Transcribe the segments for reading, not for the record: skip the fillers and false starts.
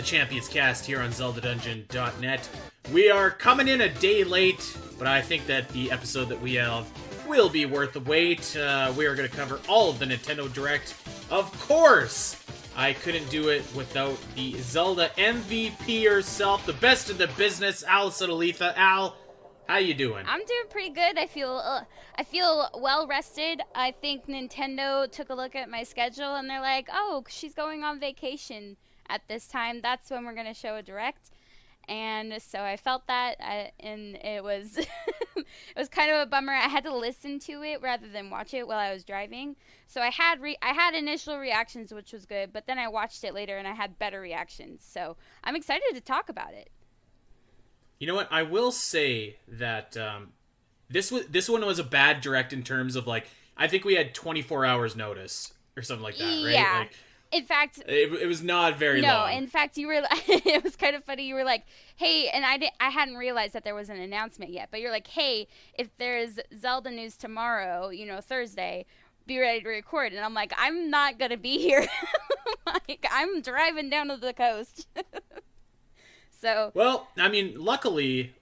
Champions Cast here on ZeldaDungeon.net. We are coming in a day late, but I think that the episode that we have will be worth the wait. We are going to cover all of the Nintendo Direct. Of course, I couldn't do it without the Zelda MVP herself, the best in the business, Alasyn Eletha. Al, how you doing? I'm doing pretty good. I feel well rested. I think Nintendo took a look at my schedule and they're like, "Oh, she's going on vacation at this time. That's when we're going to show a direct." And so I felt that, and it was it was kind of a bummer. I had to listen to it rather than watch it while I was driving. So I had initial reactions, which was good, but then I watched it later and I had better reactions. So I'm excited to talk about it. You know what? I will say that this one was a bad direct in terms of, like, I think we had 24 hours notice or something like that, right? Yeah. Like, in fact, it was not very long. No, in fact, you were. It was kind of funny. You were like, "Hey," and I hadn't realized that there was an announcement yet. But you're like, "Hey, if there's Zelda news tomorrow, Thursday, be ready to record." And I'm like, "I'm not gonna be here. Like, I'm driving down to the coast." So. Well, I mean, luckily,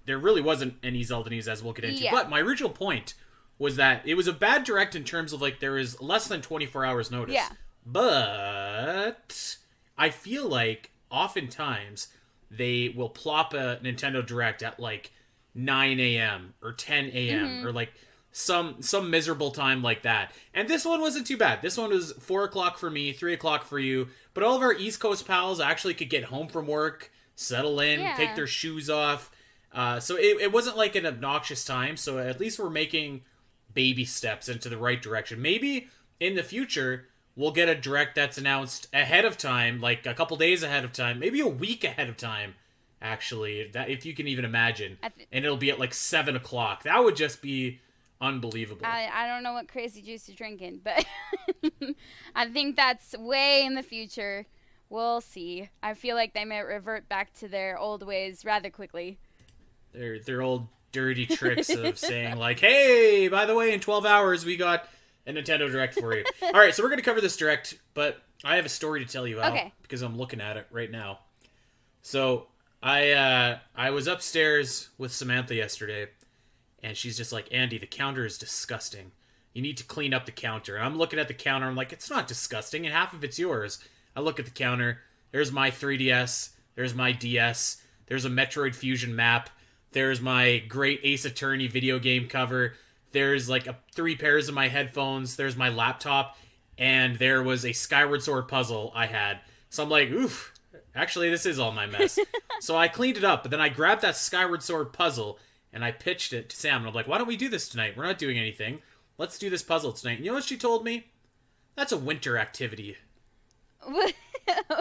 there really wasn't any Zelda news, as we'll get into. Yeah. But my original point was that it was a bad direct in terms of, like, there is less than 24 hours notice. Yeah. But I feel like oftentimes they will plop a Nintendo Direct at like 9 a.m. or 10 a.m. or like some miserable time like that. And this one wasn't too bad. This one was 4 o'clock for me, 3 o'clock for you. But all of our East Coast pals actually could get home from work, settle in, take their shoes off. So it wasn't like an obnoxious time. So at least we're making baby steps into the right direction. Maybe in the future we'll get a direct that's announced ahead of time, like a couple days ahead of time, maybe a week ahead of time, actually, that if you can even imagine. And it'll be at like 7 o'clock. That would just be unbelievable. I don't know what crazy juice you're drinking, but I think that's way in the future. We'll see. I feel like they might revert back to their old ways rather quickly. Their old dirty tricks of saying, like, "Hey, by the way, in 12 hours we got a Nintendo Direct for you." All right, so we're going to cover this Direct, but I have a story to tell you, Al, because I'm looking at it right now. So I was upstairs with Samantha yesterday, and she's just like, "Andy, the counter is disgusting. You need to clean up the counter." And I'm looking at the counter, I'm like, "It's not disgusting, and half of it's yours." I look at the counter, there's my 3DS, there's my DS, there's a Metroid Fusion map, there's my great Ace Attorney video game cover, there's like 3 pairs of my headphones, there's my laptop, and there was a Skyward Sword puzzle I had. So I'm like, oof, actually this is all my mess. So I cleaned it up, but then I grabbed that Skyward Sword puzzle, and I pitched it to Sam, and I'm like, "Why don't we do this tonight? We're not doing anything. Let's do this puzzle tonight." And you know what she told me? That's a winter activity.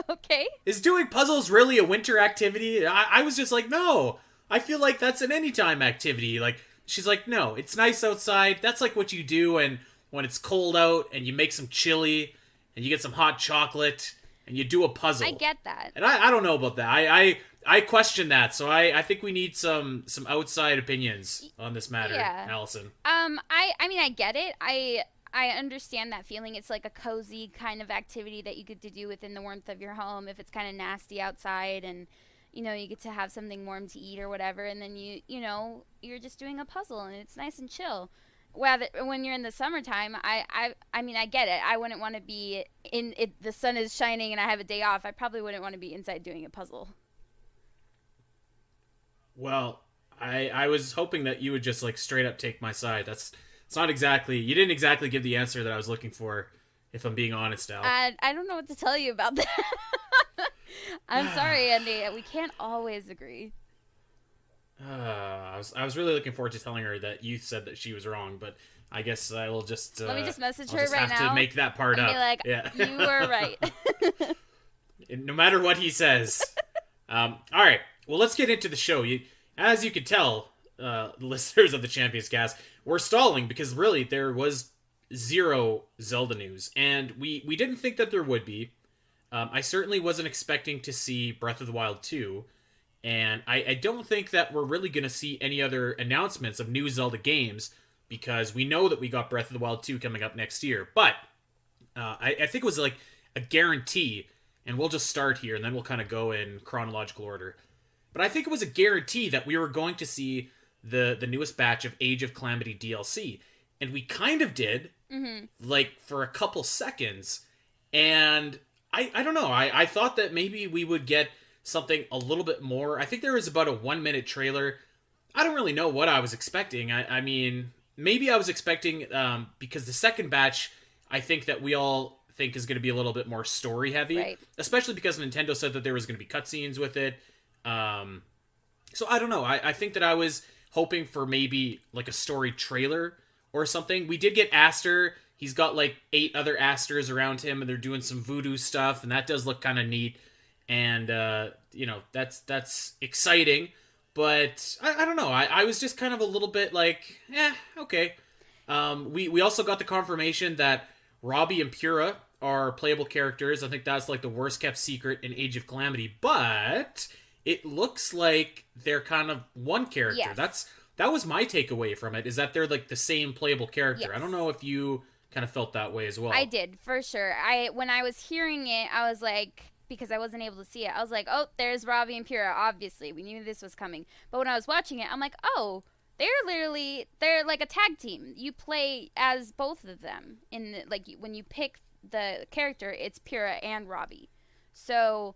Okay. Is doing puzzles really a winter activity? I was just like, no. I feel like that's an anytime activity. Like, she's like, "No, it's nice outside. That's like what you do and when it's cold out and you make some chili and you get some hot chocolate and you do a puzzle." I get that. And I don't know about that. I question that. So I think we need some outside opinions on this matter, Alasyn. I mean, I get it. I understand that feeling. It's like a cozy kind of activity that you get to do within the warmth of your home if it's kind of nasty outside and you get to have something warm to eat or whatever, and then you're just doing a puzzle and it's nice and chill. When you're in the summertime, I mean, I get it. I wouldn't want to be in it. The sun is shining and I have a day off. I probably wouldn't want to be inside doing a puzzle. Well, I was hoping that you would just like straight up take my side. It's not exactly, you didn't exactly give the answer that I was looking for, if I'm being honest, Al. I don't know what to tell you about that. I'm sorry, Andy. We can't always agree. I was really looking forward to telling her that you said that she was wrong, but I guess I will just... Let me just message her just right now. have to make that part up. Be like, you were right. No matter what he says. All right, well, let's get into the show. As you can tell, the listeners of the Champions Cast, we're stalling because really there was 0 Zelda news, and we didn't think that there would be. I certainly wasn't expecting to see Breath of the Wild 2, and I don't think that we're really going to see any other announcements of new Zelda games, because we know that we got Breath of the Wild 2 coming up next year, but I think it was like a guarantee and we'll just start here, and then we'll kind of go in chronological order. But I think it was a guarantee that we were going to see the newest batch of Age of Calamity DLC. And we kind of did, like, for a couple seconds. And I don't know, I thought that maybe we would get something a little bit more. I think there was about a 1-minute trailer. I don't really know what I was expecting. I mean, maybe I was expecting, because the second batch, I think that we all think is going to be a little bit more story heavy. Right. Especially because Nintendo said that there was going to be cutscenes with it. So I don't know. I think that I was hoping for maybe like a story trailer or something. We did get Aster. He's got like 8 other Asters around him, and they're doing some voodoo stuff, and that does look kind of neat. And that's exciting. But I don't know. I was just kind of a little bit like, okay. We also got the confirmation that Robbie and Pura are playable characters. I think that's like the worst kept secret in Age of Calamity, but it looks like they're kind of one character. Yes. That was my takeaway from it, is that they're like the same playable character. Yes. I don't know if you kind of felt that way as well. I did, for sure. When I was hearing it, I was like, because I wasn't able to see it, I was like, oh, there's Robbie and Pura, obviously. We knew this was coming. But when I was watching it, I'm like, oh, they're like a tag team. You play as both of them. When you pick the character, it's Pura and Robbie. So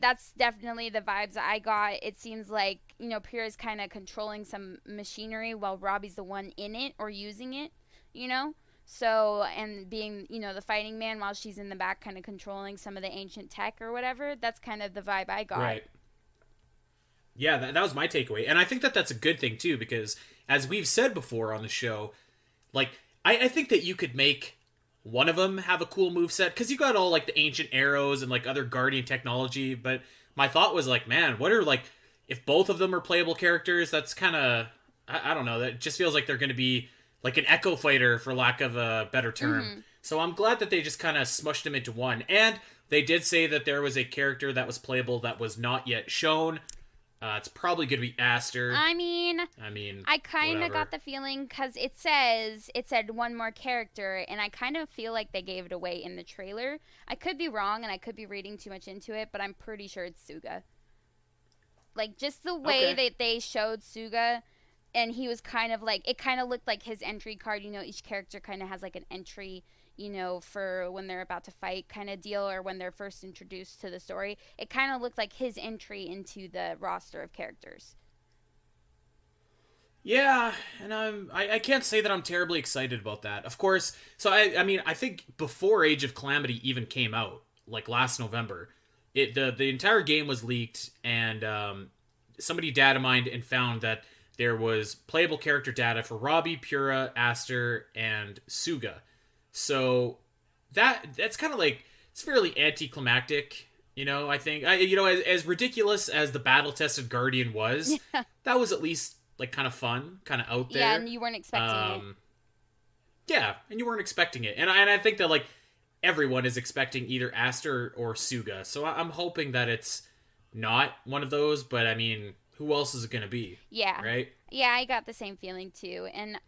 that's definitely the vibes I got. It seems like, Pura's kind of controlling some machinery while Robbie's the one in it or using it, So, and being, the fighting man while she's in the back kind of controlling some of the ancient tech or whatever. That's kind of the vibe I got. Right. Yeah, that was my takeaway. And I think that that's a good thing, too, because as we've said before on the show, like, I think that you could make one of them have a cool moveset, because you got all, like, the ancient arrows and, like, other Guardian technology, but my thought was, like, man, what are, like, if both of them are playable characters, that's kind of, I don't know, that just feels like they're going to be like an Echo Fighter, for lack of a better term. So I'm glad that they just kind of smushed them into one. And they did say that there was a character that was playable that was not yet shown. It's probably going to be Aster. I mean, I kind of got the feeling, because it said one more character, and I kind of feel like they gave it away in the trailer. I could be wrong, and I could be reading too much into it, but I'm pretty sure it's Suga. Like, just the way that they showed Suga, and he was kind of like, it kind of looked like his entry card. Each character kind of has like an entry, for when they're about to fight kind of deal, or when they're first introduced to the story. It kind of looked like his entry into the roster of characters. Yeah, and I can't say that I'm terribly excited about that. Of course, so I think before Age of Calamity even came out, like last November, the entire game was leaked, and somebody data mined and found that there was playable character data for Robbie, Pura, Aster, and Suga. So that's kind of like, it's fairly anticlimactic, I think. As ridiculous as the battle-tested Guardian was, that was at least like kind of fun, kind of out there. Yeah, and you weren't expecting it. Yeah, and you weren't expecting it. And I think that like everyone is expecting either Aster or Suga. So I'm hoping that it's not one of those, but I mean, who else is it going to be? Yeah. Right? Yeah, I got the same feeling too. And,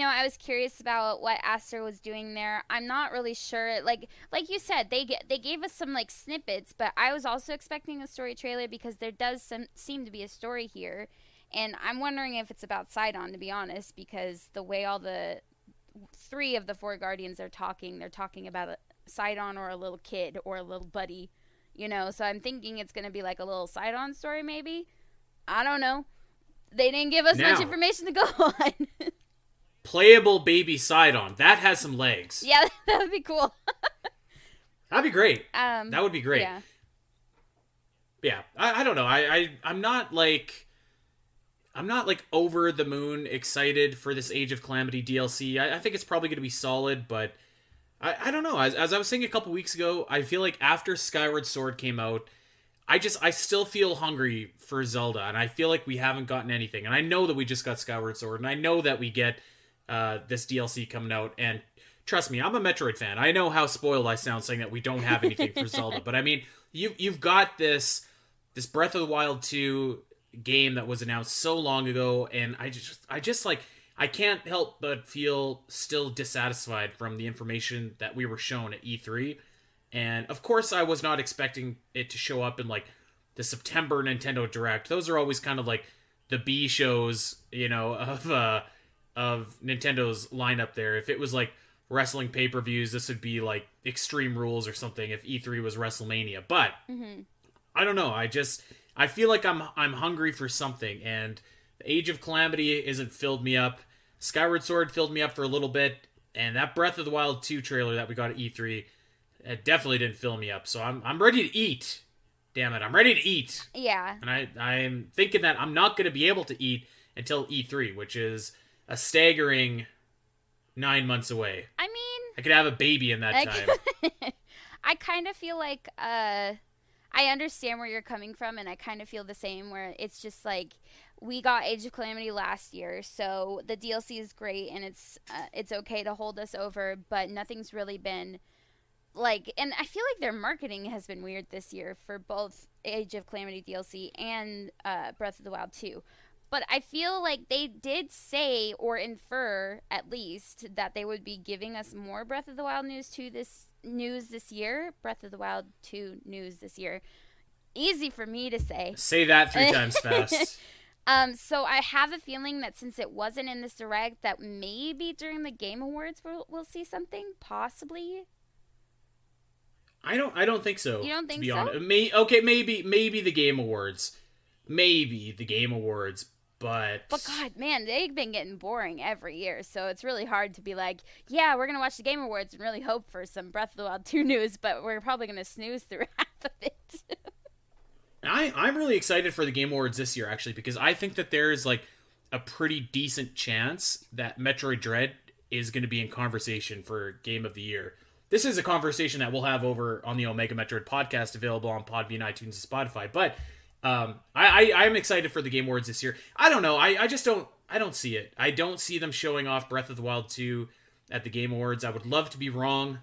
I was curious about what Aster was doing there. I'm not really sure. Like you said, they gave us some like snippets, but I was also expecting a story trailer, because there does seem to be a story here. And I'm wondering if it's about Sidon, to be honest, because the way all the 3 of the 4 Guardians are talking, they're talking about a Sidon or a little kid or a little buddy, So I'm thinking it's going to be like a little Sidon story, maybe. I don't know. They didn't give us much information to go on. Playable baby Sidon. That has some legs. Yeah, that would be cool. That'd be great. That would be great. Yeah. Yeah. I don't know. I'm not like over the moon excited for this Age of Calamity DLC. I think it's probably going to be solid, but I don't know. As I was saying a couple weeks ago, I feel like after Skyward Sword came out, I still feel hungry for Zelda, and I feel like we haven't gotten anything. And I know that we just got Skyward Sword, and I know that we get this DLC coming out. And trust me, I'm a Metroid fan. I know how spoiled I sound saying that we don't have anything for Zelda, but I mean, you've got this Breath of the Wild 2 game that was announced so long ago, and I just like, I can't help but feel still dissatisfied from the information that we were shown at E3. And of course, I was not expecting it to show up in like the September Nintendo Direct. Those are always kind of like the B shows, of Nintendo's lineup there. If it was like wrestling pay-per-views, this would be like Extreme Rules or something if E3 was WrestleMania. But I don't know. I feel like I'm hungry for something, and the Age of Calamity isn't filled me up. Skyward Sword filled me up for a little bit, and that Breath of the Wild 2 trailer that we got at E3, it definitely didn't fill me up. So I'm ready to eat. Damn it, I'm ready to eat. Yeah. And I'm thinking that I'm not going to be able to eat until E3, which is a staggering 9 months away. I mean, I could have a baby in that time. I kind of feel like I understand where you're coming from, and I kind of feel the same, where it's just like we got Age of Calamity last year, so the DLC is great, and it's okay to hold us over, but nothing's really been like, and I feel like their marketing has been weird this year for both Age of Calamity DLC and Breath of the Wild 2. But I feel like they did say, or infer at least, that they would be giving us more Breath of the Wild news this year. Breath of the Wild 2 news this year. Easy for me to say. Say that 3 times fast. So I have a feeling that since it wasn't in this Direct, that maybe during the Game Awards we'll see something, possibly. I don't think so. You don't think to be so? Honest. Maybe the Game Awards. Maybe the Game Awards, but God, man, they've been getting boring every year, so it's really hard to be like, yeah, we're going to watch the Game Awards and really hope for some Breath of the Wild 2 news, but we're probably going to snooze through half of it. I'm really excited for the Game Awards this year, actually, because I think that there's like a pretty decent chance that Metroid Dread is going to be in conversation for Game of the Year. This is a conversation that we'll have over on the Omega Metroid podcast, available on Podbean, iTunes, and Spotify. But I'm excited for the Game Awards this year. I don't know. I don't see it. I don't see them showing off Breath of the Wild 2 at the Game Awards. I would love to be wrong.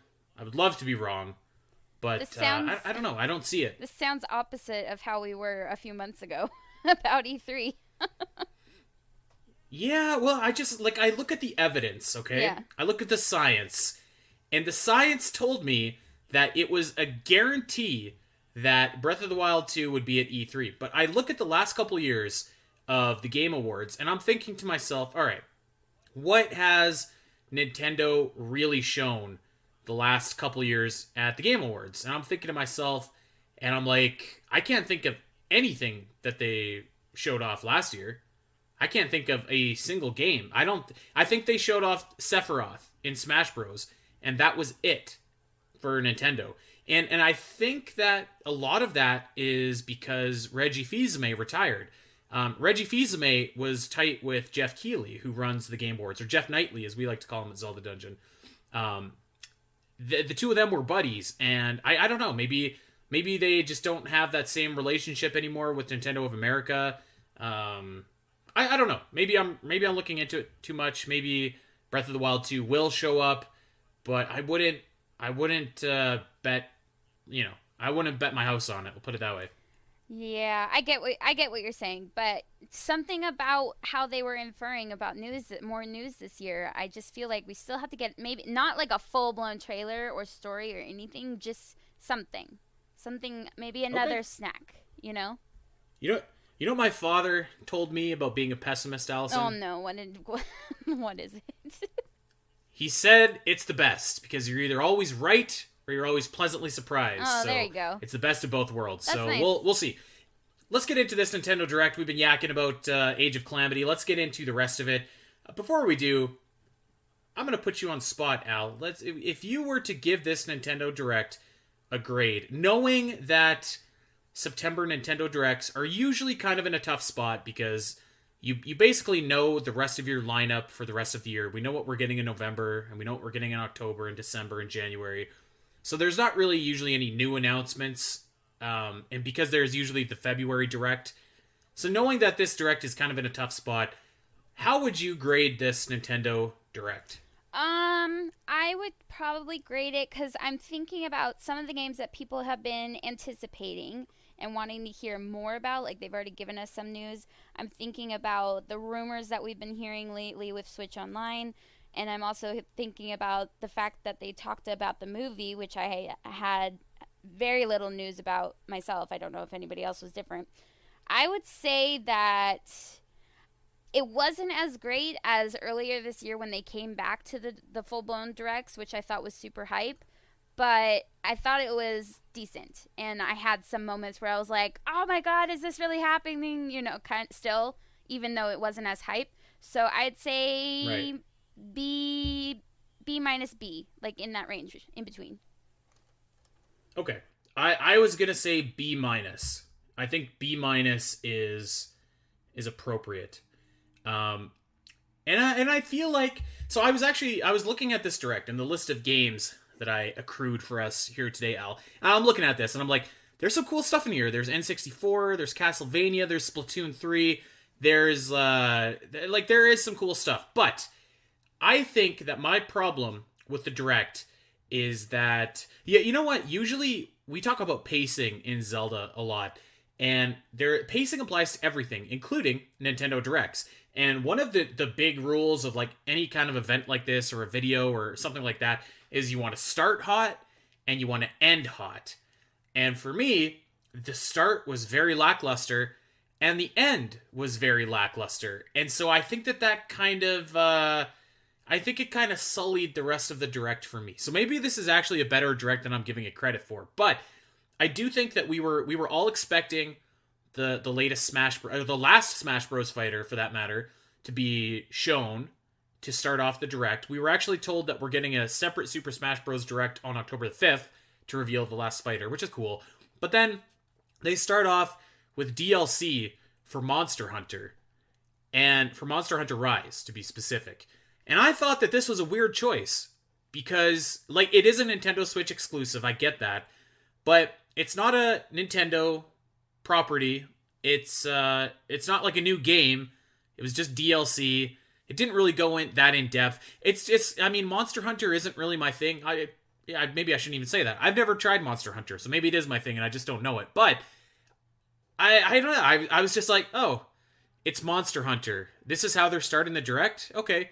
But I don't know. I don't see it. This sounds opposite of how we were a few months ago about E3. Yeah, well, I look at the evidence, okay? Yeah. I look at the science. And the science told me that it was a guarantee that Breath of the Wild 2 would be at E3. But I look at the last couple years of the Game Awards, and I'm thinking to myself, all right, what has Nintendo really shown the last couple years at the Game Awards? And I'm thinking to myself, and I'm like, I can't think of anything that they showed off last year. I can't think of a single game. I think they showed off Sephiroth in Smash Bros., and that was it for Nintendo. And I think that a lot of that is because Reggie Fils-Aimé retired. Reggie Fils-Aimé was tight with Jeff Keighley, who runs the Game Awards, or Jeff Knightley, as we like to call him at Zelda Dungeon. The two of them were buddies, and I don't know, maybe they just don't have that same relationship anymore with Nintendo of America. I don't know. Maybe I'm looking into it too much. Maybe Breath of the Wild 2 will show up. But I wouldn't bet, I wouldn't bet my house on it. We'll put it that way. Yeah, I get what you're saying, but something about how they were inferring about more news this year. I just feel like we still have to get, maybe not like a full-blown trailer or story or anything, just something, maybe another snack. You know what my father told me about being a pessimist, Alasyn? Oh no, what is it? He said it's the best because you're either always right or you're always pleasantly surprised. Oh, so there you go. It's the best of both worlds. That's so nice. we'll see. Let's get into this Nintendo Direct. We've been yakking about Age of Calamity. Let's get into the rest of it. Before we do, I'm going to put you on spot, Al. If you were to give this Nintendo Direct a grade, knowing that September Nintendo Directs are usually kind of in a tough spot because you basically know the rest of your lineup for the rest of the year. We know what we're getting in November, and we know what we're getting in October and December and January. So there's not really usually any new announcements, and because there's usually the February Direct. So knowing that this Direct is kind of in a tough spot, how would you grade this Nintendo Direct? I would probably grade it because I'm thinking about some of the games that people have been anticipating and wanting to hear more about. Like, they've already given us some news. I'm thinking about the rumors that we've been hearing lately with Switch Online, And I'm also thinking about the fact that they talked about the movie, which I had very little news about myself. I don't know if anybody else was different. I would say that it wasn't as great as earlier this year when they came back to the full-blown directs, which I thought was super hype. But I thought it was decent. And I had some moments where I was like, oh my god, is this really happening? You know, kind of still, even though it wasn't as hype. So I'd say Right. B minus B, like in that range, in between. Okay. I was going to say B minus. I think B minus is appropriate. And I feel like, so I was looking at this direct and the list of games that I accrued for us here today, Al. And I'm looking at this and I'm like, there's some cool stuff in here. There's N64, there's Castlevania, there's Splatoon 3, there's there is some cool stuff. But I think that my problem with the direct is that, yeah, you know what? Usually we talk about pacing in Zelda a lot, and their pacing applies to everything, including Nintendo Directs. And one of the big rules of like any kind of event like this or a video or something like that is you want to start hot and you want to end hot. And for me, the start was very lackluster and the end was very lackluster. And so I think that kind of I think it kind of sullied the rest of the direct for me. So maybe this is actually a better direct than I'm giving it credit for. But I do think that we were all expecting the latest the last Smash Bros. Fighter, for that matter, to be shown to start off the direct. We were actually told that we're getting a separate Super Smash Bros. Direct on October the 5th to reveal the last fighter, which is cool. But then they start off with DLC for Monster Hunter, and for Monster Hunter Rise, to be specific. And I thought that this was a weird choice, because, like, it is a Nintendo Switch exclusive, I get that, but it's not a Nintendo property. It's not like a new game. It was just DLC. It didn't really go that in depth. I mean, Monster Hunter isn't really my thing. Maybe I shouldn't even say that. I've never tried Monster Hunter, so maybe it is my thing and I just don't know it. But I don't know. I was just like, oh, it's Monster Hunter. This is how they're starting the direct? Okay.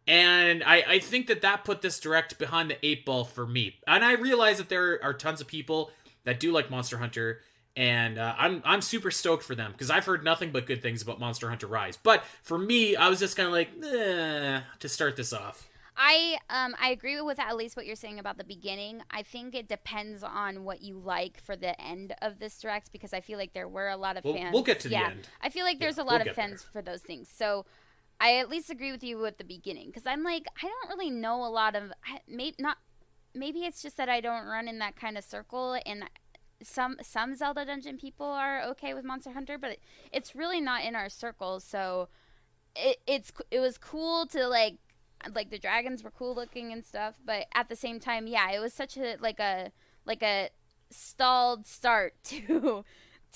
And I think that put this direct behind the 8 ball for me. And I realize that there are tons of people that do like Monster Hunter, and I'm super stoked for them, because I've heard nothing but good things about Monster Hunter Rise. But for me, I was just kind of like, to start this off. I agree with at least what you're saying about the beginning. I think it depends on what you like for the end of this direct, because I feel like there were a lot of fans. We'll get to the end. I feel like there's a lot of fans for those things. So I at least agree with you with the beginning, because I'm like, I don't really know a lot of, maybe it's just that I don't run in that kind of circle, and some Zelda dungeon people are okay with Monster Hunter, but it's really not in our circle. So it was cool to like the dragons were cool looking and stuff, but at the same time, yeah, it was such a like a stalled start to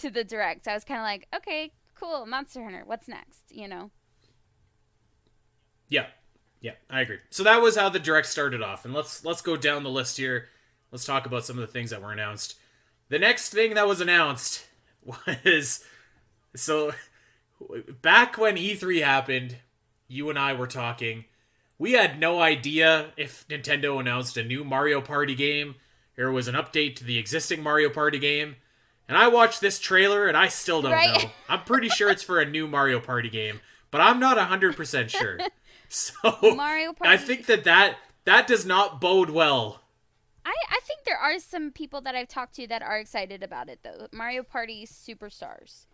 the direct. So I was kind of like, okay, cool, Monster Hunter, what's next, you know? Yeah, I agree. So that was how the direct started off, and let's go down the list here. Let's talk about some of the things that were announced. The next thing that was announced was, so back when E3 happened, you and I were talking. We had no idea if Nintendo announced a new Mario Party game, or was an update to the existing Mario Party game. And I watched this trailer and I still don't know. I'm pretty sure it's for a new Mario Party game, but I'm not 100% sure. So Mario Party. I think that does not bode well. I think there are some people that I've talked to that are excited about it, though. Mario Party Superstars,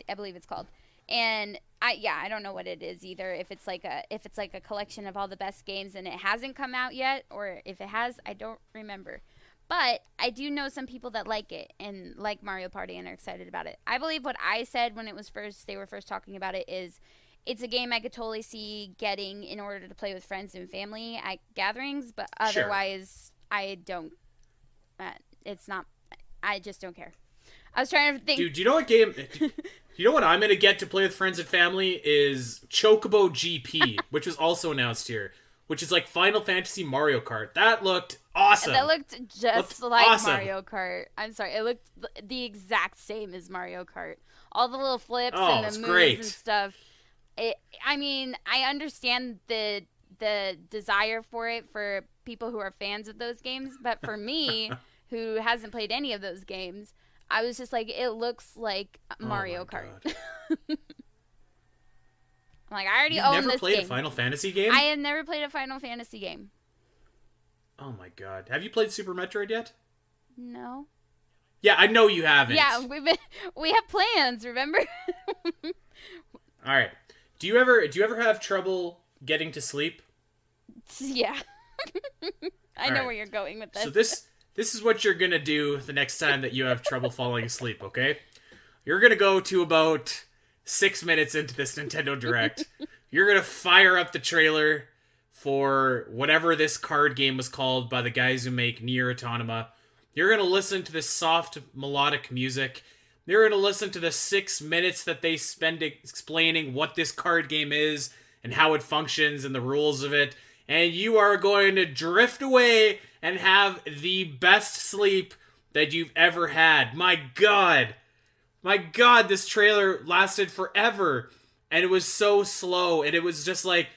I believe it's called. And I don't know what it is either. If it's like a collection of all the best games and it hasn't come out yet, or if it has, I don't remember. But I do know some people that like it and like Mario Party and are excited about it. I believe what I said when they were first talking about it is, it's a game I could totally see getting in order to play with friends and family at gatherings, but otherwise, I don't. It's not. I just don't care. I was trying to think. Dude, you know what game? You know what I'm gonna get to play with friends and family is Chocobo GP, which was also announced here, which is like Final Fantasy Mario Kart. That looked awesome. That looked like awesome. Mario Kart. I'm sorry, it looked the exact same as Mario Kart. All the little flips and the moves and stuff. I mean, I understand the the desire for it for people who are fans of those games. But for me, who hasn't played any of those games, I was just like, it looks like Mario Kart. I'm like, I already own this game. You've never played a Final Fantasy game? I have never played a Final Fantasy game. Oh my god. Have you played Super Metroid yet? No. Yeah, I know you haven't. Yeah, we have plans, remember? All right. Do you ever have trouble getting to sleep? Yeah. I know where you're going with this. So this is what you're going to do the next time that you have trouble falling asleep, okay? You're going to go to about 6 minutes into this Nintendo Direct. You're going to fire up the trailer for whatever this card game was called by the guys who make Nier Automata. You're going to listen to this soft melodic music. You're going to listen to the 6 minutes that they spend explaining what this card game is and how it functions and the rules of it. And you are going to drift away and have the best sleep that you've ever had. My God, this trailer lasted forever. And it was so slow. And it was just like,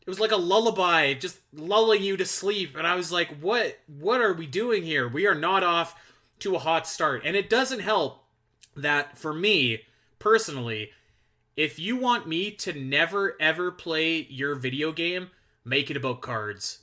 it was like a lullaby, just lulling you to sleep. And I was like, what are we doing here? We are not off to a hot start. And it doesn't help that for me, personally, if you want me to never ever play your video game, make it about cards.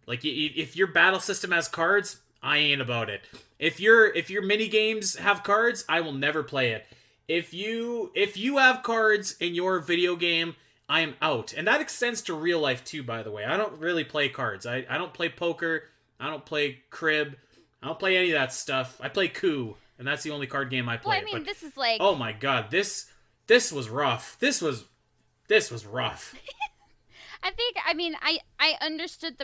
Like, if your battle system has cards, I ain't about it. If your mini games have cards, I will never play it. If you have cards in your video game, I am out. And that extends to real life too, by the way. I don't really play cards. I don't play poker. I don't play crib. I don't play any of that stuff. I play Coup, and that's the only card game I play. Well, I mean, this is like... Oh my god, this was rough. This was rough. I understood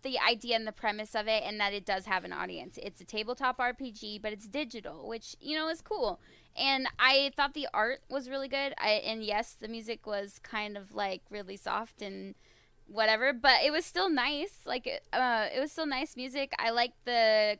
the idea and the premise of it, and that it does have an audience. It's a tabletop RPG, but it's digital, which, is cool. And I thought the art was really good. And yes, the music was kind of like really soft and whatever, but it was still nice. Like, it was still nice music. I liked the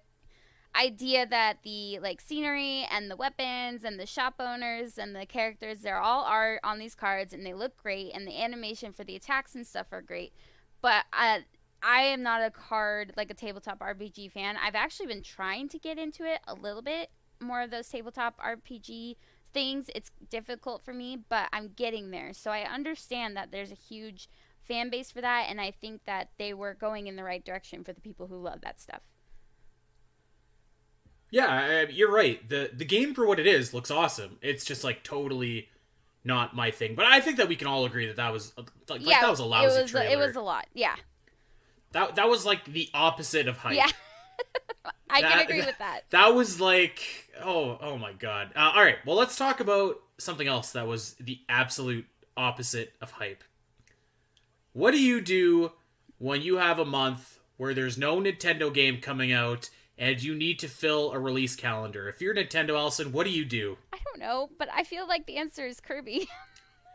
idea that the scenery and the weapons and the shop owners and the characters, they're all art on these cards, and they look great, and the animation for the attacks and stuff are great. But I am not a tabletop RPG fan. I've actually been trying to get into it a little bit more of those tabletop RPG things. It's difficult for me, but I'm getting there. So I understand that there's a huge fan base for that, and I think that they were going in the right direction for the people who love that stuff. Yeah, you're right. The game for what it is looks awesome. It's just totally not my thing. But I think that we can all agree that was that was a lousy trailer. It was a lot. Yeah. That was the opposite of hype. Yeah. I can agree with that. That was oh my god. All right, well, let's talk about something else that was the absolute opposite of hype. What do you do when you have a month where there's no Nintendo game coming out and you need to fill a release calendar? If you're Nintendo, Alasyn, what do you do? I don't know, but I feel like the answer is Kirby.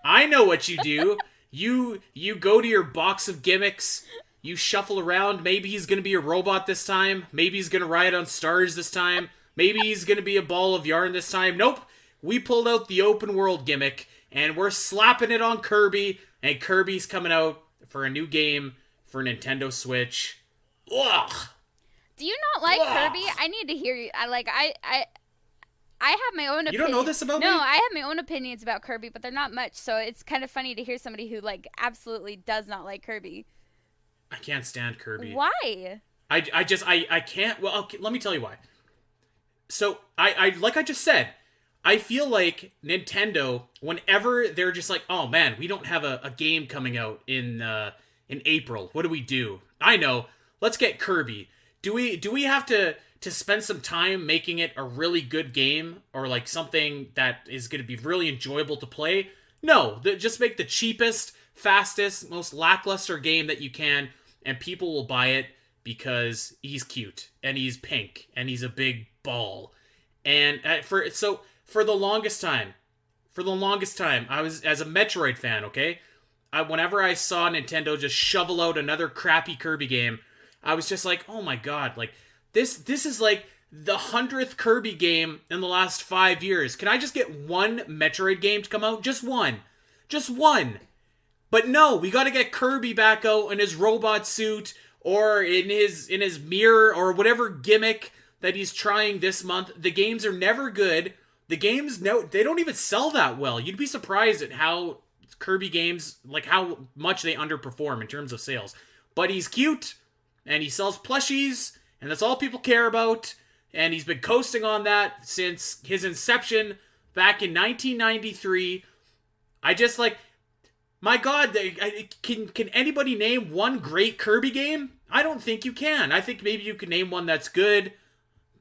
I know what you do. You go to your box of gimmicks. You shuffle around. Maybe he's going to be a robot this time. Maybe he's going to ride on stars this time. Maybe he's going to be a ball of yarn this time. Nope. We pulled out the open world gimmick, and we're slapping it on Kirby, and Kirby's coming out for a new game for Nintendo Switch. Ugh. Do you not like Kirby? I need to hear you. I have my own opinion. You don't know this about me? No, I have my own opinions about Kirby, but they're not much, so it's kind of funny to hear somebody who absolutely does not like Kirby. I can't stand Kirby. Why? I can't. Well, okay, let me tell you why. So, I like I just said, I feel like Nintendo, whenever they're just oh man, we don't have a game coming out in April. What do we do? I know. Let's get Kirby. Do we have to spend some time making it a really good game, or something that is going to be really enjoyable to play? No, just make the cheapest, fastest, most lackluster game that you can, and people will buy it because he's cute and he's pink and he's a big ball. And for the longest time, I was, as a Metroid fan, okay, whenever I saw Nintendo just shovel out another crappy Kirby game, I was just oh my god, this is the 100th Kirby game in the last 5 years. Can I just get one Metroid game to come out? Just one. But no, we got to get Kirby back out in his robot suit or in his mirror or whatever gimmick that he's trying this month. The games are never good. The games, no, they don't even sell that well. You'd be surprised at how Kirby games, like how much they underperform in terms of sales. But he's cute, and he sells plushies, and that's all people care about. And he's been coasting on that since his inception back in 1993. I just like, my God, can anybody name one great Kirby game? I don't think you can. I think maybe you can name one that's good.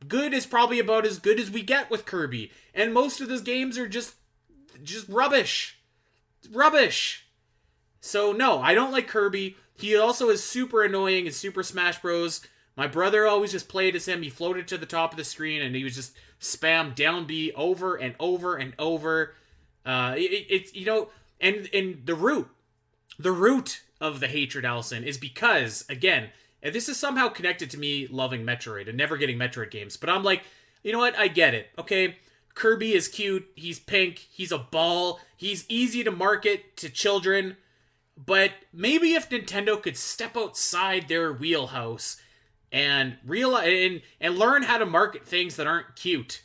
Good is probably about as good as we get with Kirby. And most of those games are just rubbish. Rubbish. So no, I don't like Kirby. He also is super annoying in Super Smash Bros. My brother always just played as him. He floated to the top of the screen and he was just spam down B over and over and over. It's you know, and the root of the hatred, Alasyn, is because, again, and this is somehow connected to me loving Metroid and never getting Metroid games. But I'm like, you know what? I get it. Okay, Kirby is cute. He's pink. He's a ball. He's easy to market to children. But maybe if Nintendo could step outside their wheelhouse and realize and learn how to market things that aren't cute,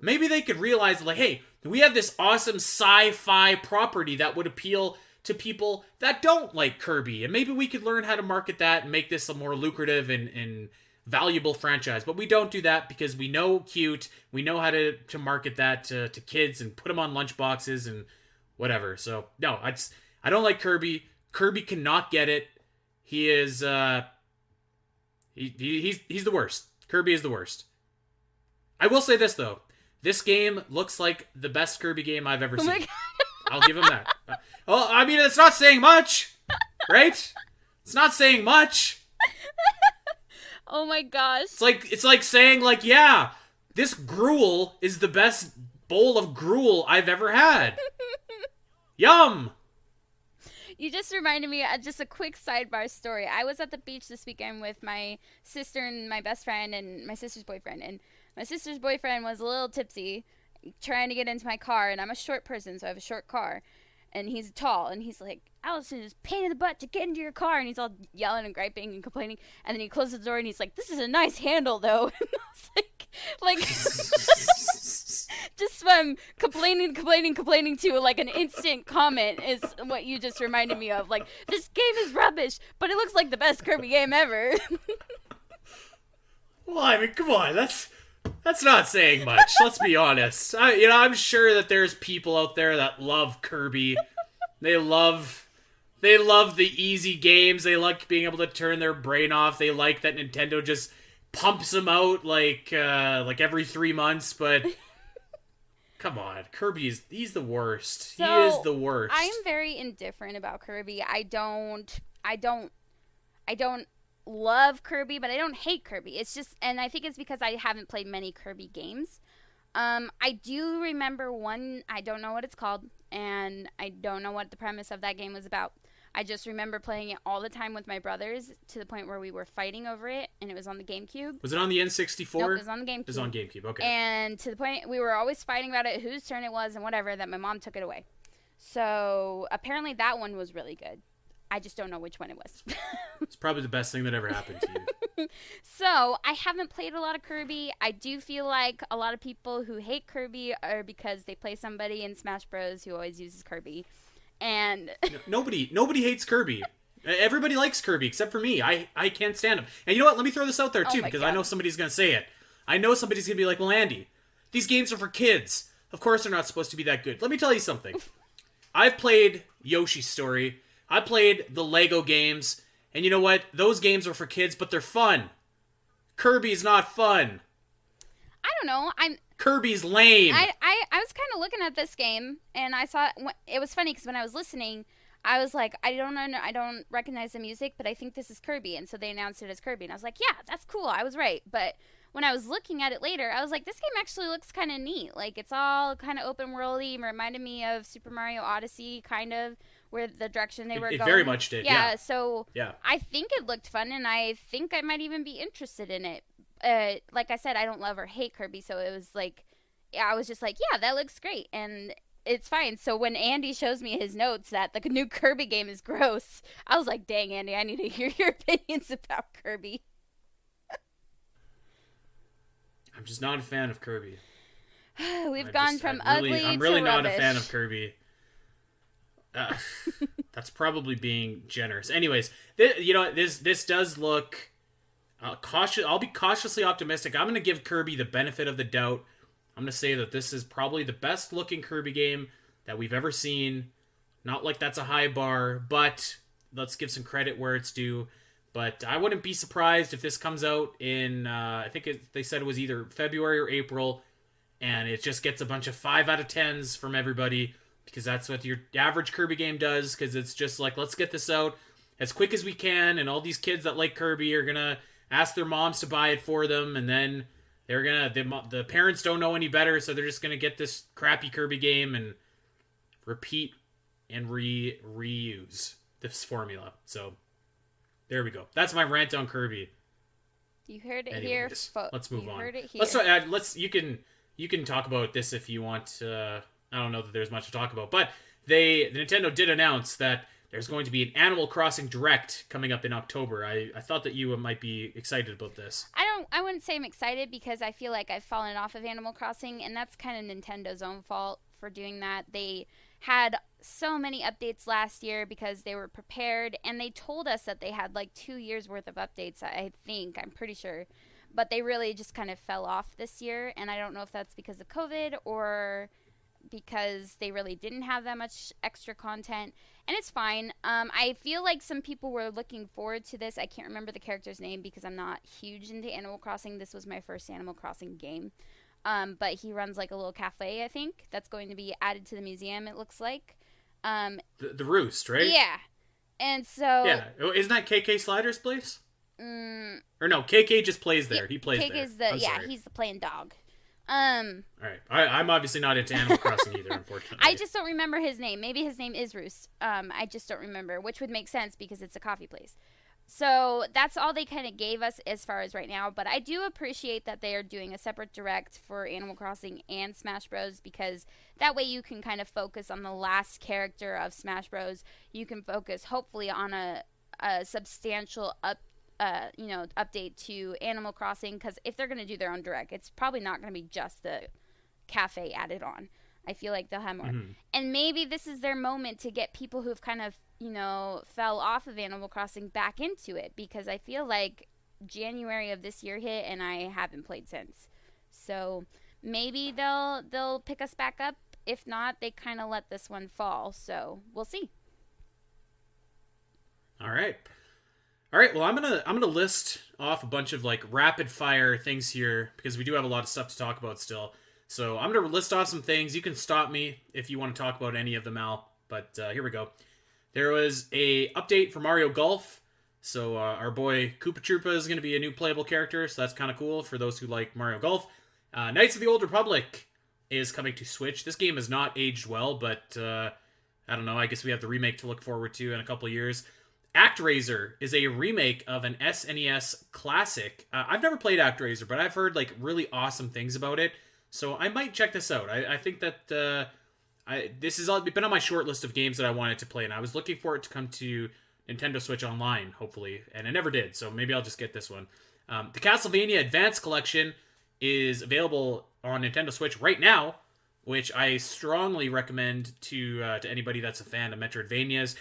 maybe they could realize, like, hey, we have this awesome sci-fi property that would appeal to people that don't like Kirby, and maybe we could learn how to market that and make this a more lucrative and valuable franchise. But we don't do that because we know cute, we know how to market that to kids and put them on lunchboxes and whatever. So no, I don't like Kirby. Kirby cannot get it. He is he's the worst. Kirby is the worst. I will say this though. This game looks like the best Kirby game I've ever seen. I'll give him that. Well, I mean, it's not saying much, right? It's not saying much. Oh my gosh. It's like saying, like, yeah, this gruel is the best bowl of gruel I've ever had. Yum. You just reminded me of just a quick sidebar story. I was at the beach this weekend with my sister and my best friend and my sister's boyfriend. And my sister's boyfriend was a little tipsy, trying to get into my car. And I'm a short person, so I have a short car. And he's tall. And he's like, Alasyn is pain in the butt to get into your car. And he's all yelling and griping and complaining. And then he closes the door and he's like, this is a nice handle, though. And I was like just from complaining to like an instant comment is what you just reminded me of. Like, this game is rubbish, but it looks like the best Kirby game ever. Well, I mean, come on, that's not saying much. Let's be honest. I'm sure that there's people out there that love Kirby. They love the easy games. They like being able to turn their brain off. They like that Nintendo just pumps them out like every 3 months. But come on, he's the worst. So, he is the worst. I am very indifferent about Kirby. I don't love Kirby, but I don't hate Kirby. It's just, and I think it's because I haven't played many Kirby games. I do remember one, I don't know what it's called, and I don't know what the premise of that game was about. I just remember playing it all the time with my brothers to the point where we were fighting over it, and it was on the GameCube. Was it on the N64? Nope, it was on the GameCube. It was on GameCube, okay. And to the point, we were always fighting about it, whose turn it was and whatever, that my mom took it away. So apparently that one was really good. I just don't know which one it was. It's probably the best thing that ever happened to you. So, I haven't played a lot of Kirby. I do feel like a lot of people who hate Kirby are because they play somebody in Smash Bros. Who always uses Kirby. And nobody hates Kirby. Everybody likes Kirby except for me. I can't stand him. And you know what? Let me throw this out there too, because God. I know somebody's going to say it. I know somebody's going to be like, well, Andy, these games are for kids. Of course they're not supposed to be that good. Let me tell you something. I've played Yoshi's Story. I played the Lego games, and you know what? Those games are for kids, but they're fun. Kirby's not fun. I don't know. Kirby's lame. I was kind of looking at this game, and I saw it was funny because when I was listening, I was like, I don't recognize the music, but I think this is Kirby, and so they announced it as Kirby, and I was like, yeah, that's cool. I was right, but when I was looking at it later, I was like, this game actually looks kind of neat. Like, it's all kind of open worldy, reminded me of Super Mario Odyssey, kind of, where the direction they were going. It very much did, yeah. So yeah. I think it looked fun, and I think I might even be interested in it. Like I said, I don't love or hate Kirby, so it was like, I was just like, yeah, that looks great. And it's fine. So when Andy shows me his notes that the new Kirby game is gross, I was like, dang, Andy, I need to hear your opinions about Kirby. I'm just not a fan of Kirby. We've gone from ugly to I'm really not rubbish. a fan of Kirby. That's probably being generous. Anyways, this does look cautious. I'll be cautiously optimistic. I'm going to give Kirby the benefit of the doubt. I'm going to say that this is probably the best looking Kirby game that we've ever seen. Not like that's a high bar, but let's give some credit where it's due. But I wouldn't be surprised if this comes out in, I think they said it was either February or April, and it just gets a bunch of 5 out of 10s from everybody, because that's what your average Kirby game does, because it's just like, let's get this out as quick as we can, and all these kids that like Kirby are going to ask their moms to buy it for them, and then the parents don't know any better, so they're just going to get this crappy Kirby game and repeat and reuse this formula. So there we go. That's my rant on Kirby. You heard it here, folks. Let's move on. Heard it here. You can talk about this if you want. I don't know that there's much to talk about, but the Nintendo did announce that there's going to be an Animal Crossing Direct coming up in October. I thought that you might be excited about this. I wouldn't say I'm excited, because I feel like I've fallen off of Animal Crossing, and that's kind of Nintendo's own fault for doing that. They had so many updates last year because they were prepared, and they told us that they had like 2 years worth of updates, I'm pretty sure. But they really just kind of fell off this year, and I don't know if that's because of COVID or because they really didn't have that much extra content, and it's fine. I feel like some people were looking forward to this. I can't remember the character's name because I'm not huge into Animal Crossing. This was my first Animal Crossing game. But he runs like a little cafe, I think, that's going to be added to the museum, it looks like. The Roost, right? Yeah. And so... Yeah. Isn't that KK Slider's place? Or no, KK just plays there. Yeah, He plays KK there. Is he's the playing dog. Alright. I'm obviously not into Animal Crossing either, unfortunately. I just don't remember his name. Maybe his name is Roost. I just don't remember, which would make sense because it's a coffee place. So that's all they kind of gave us as far as right now. But I do appreciate that they are doing a separate direct for Animal Crossing and Smash Bros. Because that way you can kind of focus on the last character of Smash Bros. You can focus hopefully on a substantial update to Animal Crossing. Because if they're going to do their own direct, it's probably not going to be just the cafe added on. I feel like they'll have more. Mm-hmm. And maybe this is their moment to get people who've kind of, fell off of Animal Crossing back into it, because I feel like January of this year hit and I haven't played since. So maybe they'll pick us back up. If not, they kind of let this one fall. So we'll see. All right. Well, I'm gonna list off a bunch of like rapid fire things here, because we do have a lot of stuff to talk about still. So I'm gonna list off some things. You can stop me if you want to talk about any of them, Al. But here we go. There was a update for Mario Golf. So our boy Koopa Troopa is going to be a new playable character. So that's kind of cool for those who like Mario Golf. Knights of the Old Republic is coming to Switch. This game has not aged well, but I don't know. I guess we have the remake to look forward to in a couple of years. ActRaiser is a remake of an SNES classic. I've never played ActRaiser, but I've heard like really awesome things about it. So I might check this out. I think that... this has been on my short list of games that I wanted to play, and I was looking for it to come to Nintendo Switch Online, hopefully, and it never did, so maybe I'll just get this one. The Castlevania Advance Collection is available on Nintendo Switch right now, which I strongly recommend to anybody that's a fan of Metroidvanias.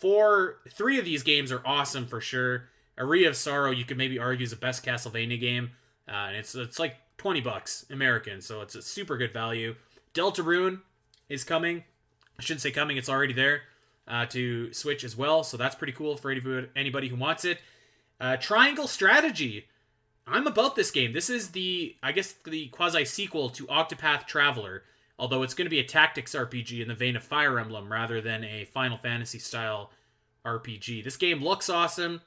3 of these games are awesome for sure. Aria of Sorrow, you could maybe argue, is the best Castlevania game, and it's like $20 American, so it's a super good value. Deltarune is coming. I shouldn't say coming, it's already there to Switch as well, so that's pretty cool for anybody who wants it. Triangle Strategy. I'm about this game. This is the quasi-sequel to Octopath Traveler, although it's going to be a tactics RPG in the vein of Fire Emblem rather than a Final Fantasy-style RPG. This game looks awesome.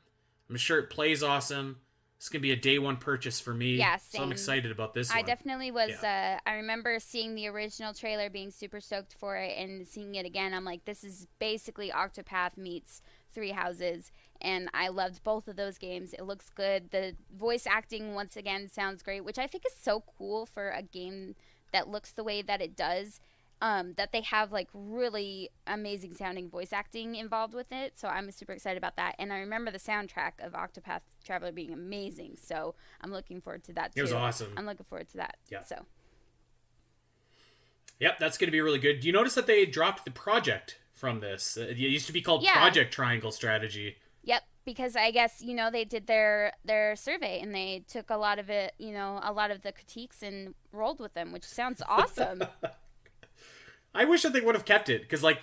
I'm sure it plays awesome. It's going to be a day one purchase for me. Yeah, same. So I'm excited about this one. I definitely was. Yeah. I remember seeing the original trailer, being super stoked for it, and seeing it again. I'm like, this is basically Octopath meets Three Houses, and I loved both of those games. It looks good. The voice acting, once again, sounds great, which I think is so cool for a game that looks the way that it does. that they have like really amazing sounding voice acting involved with it. So I'm super excited about that. And I remember the soundtrack of Octopath Traveler being amazing. So I'm looking forward to that too. It was awesome. I'm looking forward to that. Yeah. So. Yep, that's going to be really good. Do you notice that they dropped the project from this? It used to be called Project Triangle Strategy. Yep, because I guess, they did their survey and they took a lot of it, a lot of the critiques and rolled with them, which sounds awesome. I wish that they would have kept it, because, like,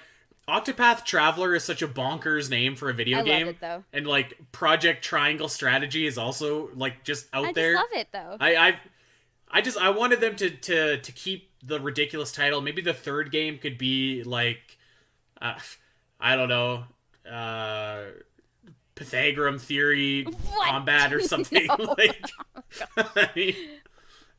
Octopath Traveler is such a bonkers name for a video game. I love it, though. And, like, Project Triangle Strategy is also, like, just out there. I just love it, though. I wanted them to keep the ridiculous title. Maybe the third game could be, like, I don't know, Pythagorean Theory Combat or something. No. Like, I mean,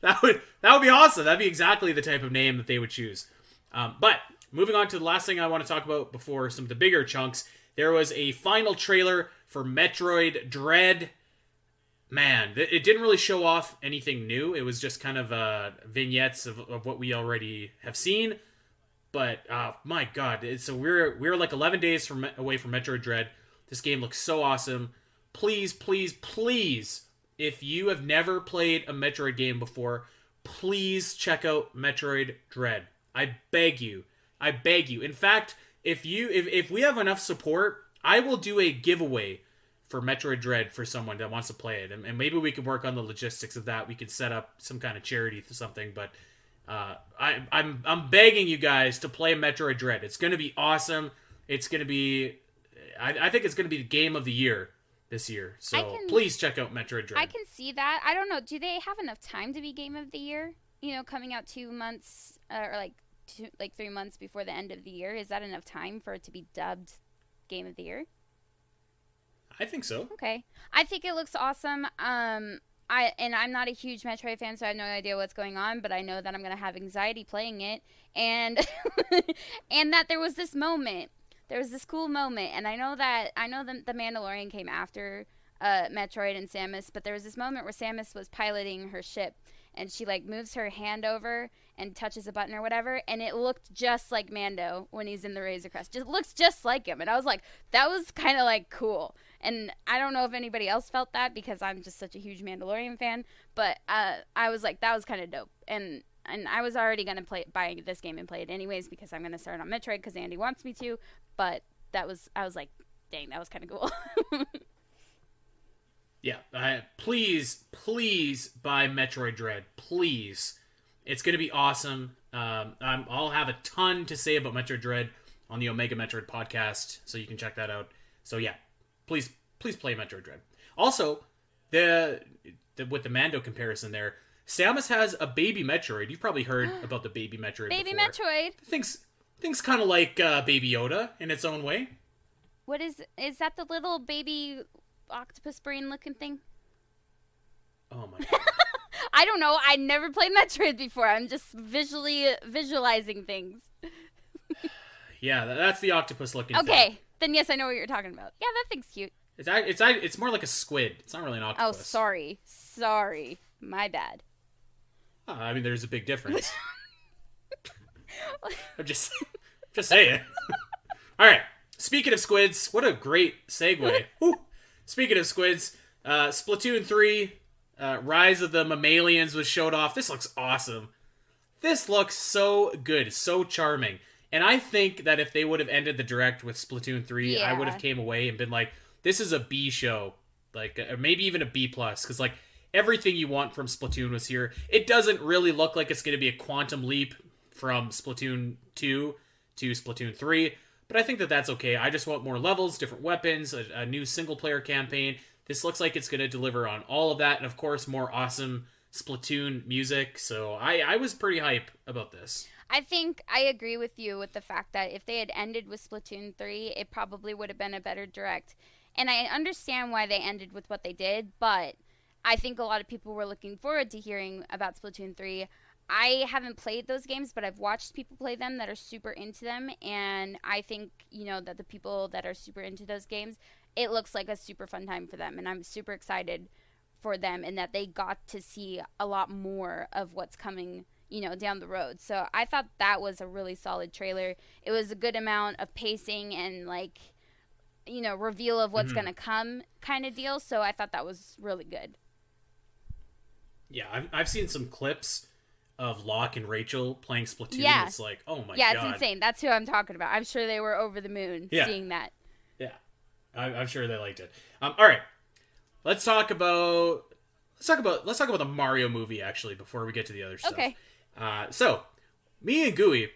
that would be awesome. That'd be exactly the type of name that they would choose. But moving on to the last thing I want to talk about before some of the bigger chunks, there was a final trailer for Metroid Dread. Man, it didn't really show off anything new. It was just kind of vignettes of what we already have seen. But my God, so we're like 11 days away from Metroid Dread. This game looks so awesome. Please, please, please, if you have never played a Metroid game before, please check out Metroid Dread. I beg you. In fact, if we have enough support, I will do a giveaway for Metroid Dread for someone that wants to play it, and maybe we could work on the logistics of that. We could set up some kind of charity for something, but I'm begging you guys to play Metroid Dread. It's going to be awesome. It's going to be, I think it's going to be the game of the year this year. So please check out Metroid Dread. I can see that. I don't know. Do they have enough time to be game of the year? Coming out 2 months or like 3 months before the end of the year. Is that enough time for it to be dubbed game of the year? I think so. Okay. I think it looks awesome. I'm not a huge Metroid fan, so I have no idea what's going on, but I know that I'm going to have anxiety playing it. And and that there was this moment. There was this cool moment, and I know the Mandalorian came after Metroid and Samus, but there was this moment where Samus was piloting her ship, and she like moves her hand over and touches a button or whatever, and it looked just like Mando when he's in the Razor Crest. Just looks just like him, and I was like, that was kind of like cool. And I don't know if anybody else felt that because I'm just such a huge Mandalorian fan, but I was like, that was kind of dope. And I was already gonna buy this game and play it anyways because I'm gonna start on Metroid because Andy wants me to. But I was like, dang, that was kind of cool. Yeah, please buy Metroid Dread. Please. It's going to be awesome. I'll have a ton to say about Metroid Dread on the Omega Metroid podcast, so you can check that out. So yeah, please play Metroid Dread. Also, with the Mando comparison there, Samus has a baby Metroid. You've probably heard about the baby Metroid Baby before. Metroid. Things kind of like Baby Yoda in its own way. What is that the little baby octopus brain looking thing? Oh my God. I don't know. I never played Metroid before. I'm just visualizing things. Yeah, that's the octopus looking thing. Okay, then yes, I know what you're talking about. Yeah, that thing's cute. It's more like a squid. It's not really an octopus. Oh, sorry, my bad. I mean, there's a big difference. I'm just saying. All right. Speaking of squids, what a great segue. Speaking of squids, Splatoon 3, Rise of the Mammalians was showed off. This looks awesome. This looks so good, so charming. And I think that if they would have ended the direct with Splatoon 3, I would have came away and been like, this is a B show. Like, or maybe even a B+. Because, like, everything you want from Splatoon was here. It doesn't really look like it's going to be a quantum leap from Splatoon 2 to Splatoon 3. But I think that that's okay. I just want more levels, different weapons, a new single-player campaign. This looks like it's going to deliver on all of that. And, of course, more awesome Splatoon music. So I was pretty hype about this. I think I agree with you with the fact that if they had ended with Splatoon 3, it probably would have been a better direct. And I understand why they ended with what they did, but I think a lot of people were looking forward to hearing about Splatoon 3. I haven't played those games, but I've watched people play them that are super into them, and I think, that the people that are super into those games, it looks like a super fun time for them, and I'm super excited for them and that they got to see a lot more of what's coming, down the road. So I thought that was a really solid trailer. It was a good amount of pacing and like, reveal of what's going to come kind of deal. So I thought that was really good. Yeah, I've seen some clips of Locke and Rachel playing Splatoon. Yeah. It's like, oh my god. Yeah, it's insane. That's who I'm talking about. I'm sure they were over the moon seeing that. Yeah, I'm sure they liked it. All right, let's talk about the Mario movie actually before we get to the other stuff. Okay. So me and Gooey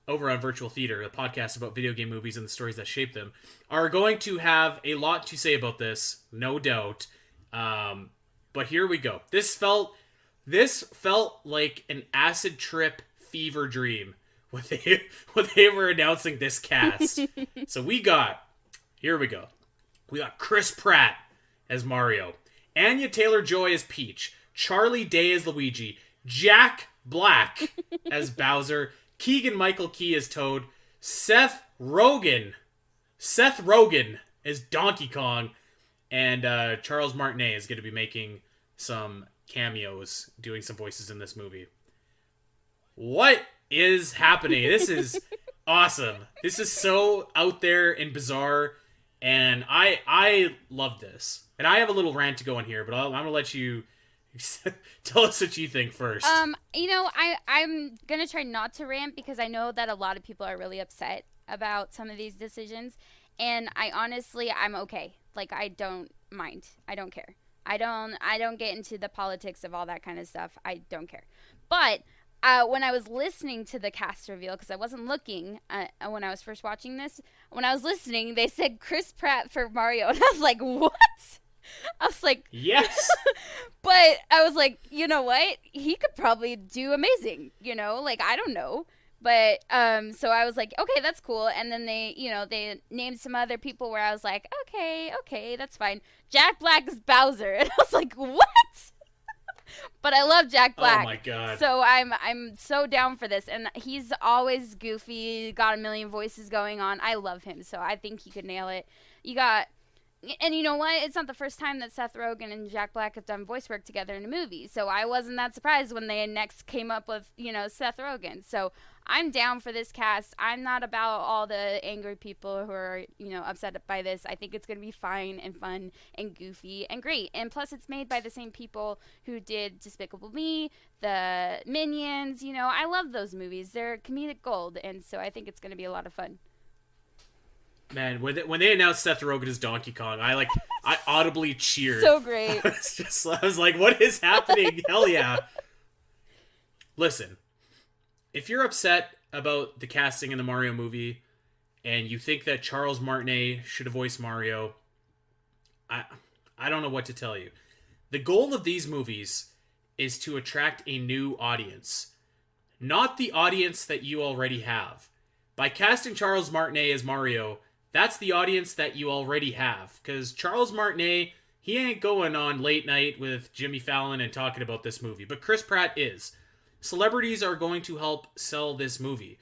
over on Virtual Theater, a podcast about video game movies and the stories that shape them, are going to have a lot to say about this, no doubt. But here we go. This felt like an acid trip fever dream when they were announcing this cast. So here we go. We got Chris Pratt as Mario, Anya Taylor-Joy as Peach, Charlie Day as Luigi, Jack Black as Bowser, Keegan-Michael Key as Toad, Seth Rogen as Donkey Kong, and Charles Martinet is going to be making some cameos, doing some voices in this movie. What is happening? This is awesome. This is so out there and bizarre, and I love this. And I have a little rant to go on here, but I'm going to let you tell us what you think first. I'm going to try not to rant because I know that a lot of people are really upset about some of these decisions, and I'm okay. Like, I don't mind. I don't care. I don't get into the politics of all that kind of stuff. I don't care. But when I was listening to the cast reveal, because I wasn't looking when I was first watching this, when I was listening, they said Chris Pratt for Mario, and I was like, what? I was like, yes. But I was like, you know what? He could probably do amazing, like, I don't know. But so I was like, okay, that's cool. And then they named some other people where I was like, okay, that's fine. Jack Black is Bowser, and I was like, what? But I love Jack Black. Oh my god. So I'm so down for this, and he's always goofy, got a million voices going on. I love him, so I think he could nail it. And you know what? It's not the first time that Seth Rogen and Jack Black have done voice work together in a movie. So I wasn't that surprised when they next came up with, Seth Rogen. So I'm down for this cast. I'm not about all the angry people who are, upset by this. I think it's going to be fine and fun and goofy and great. And plus it's made by the same people who did Despicable Me, the Minions. I love those movies. They're comedic gold. And so I think it's going to be a lot of fun. Man, when they announced Seth Rogen as Donkey Kong, I audibly cheered. So great. I was like, what is happening? Hell yeah. Listen, if you're upset about the casting in the Mario movie and you think that Charles Martinet should have voiced Mario, I don't know what to tell you. The goal of these movies is to attract a new audience, not the audience that you already have. By casting Charles Martinet as Mario, that's the audience that you already have. Because Charles Martinet, he ain't going on late night with Jimmy Fallon and talking about this movie. But Chris Pratt is. Celebrities are going to help sell this movie.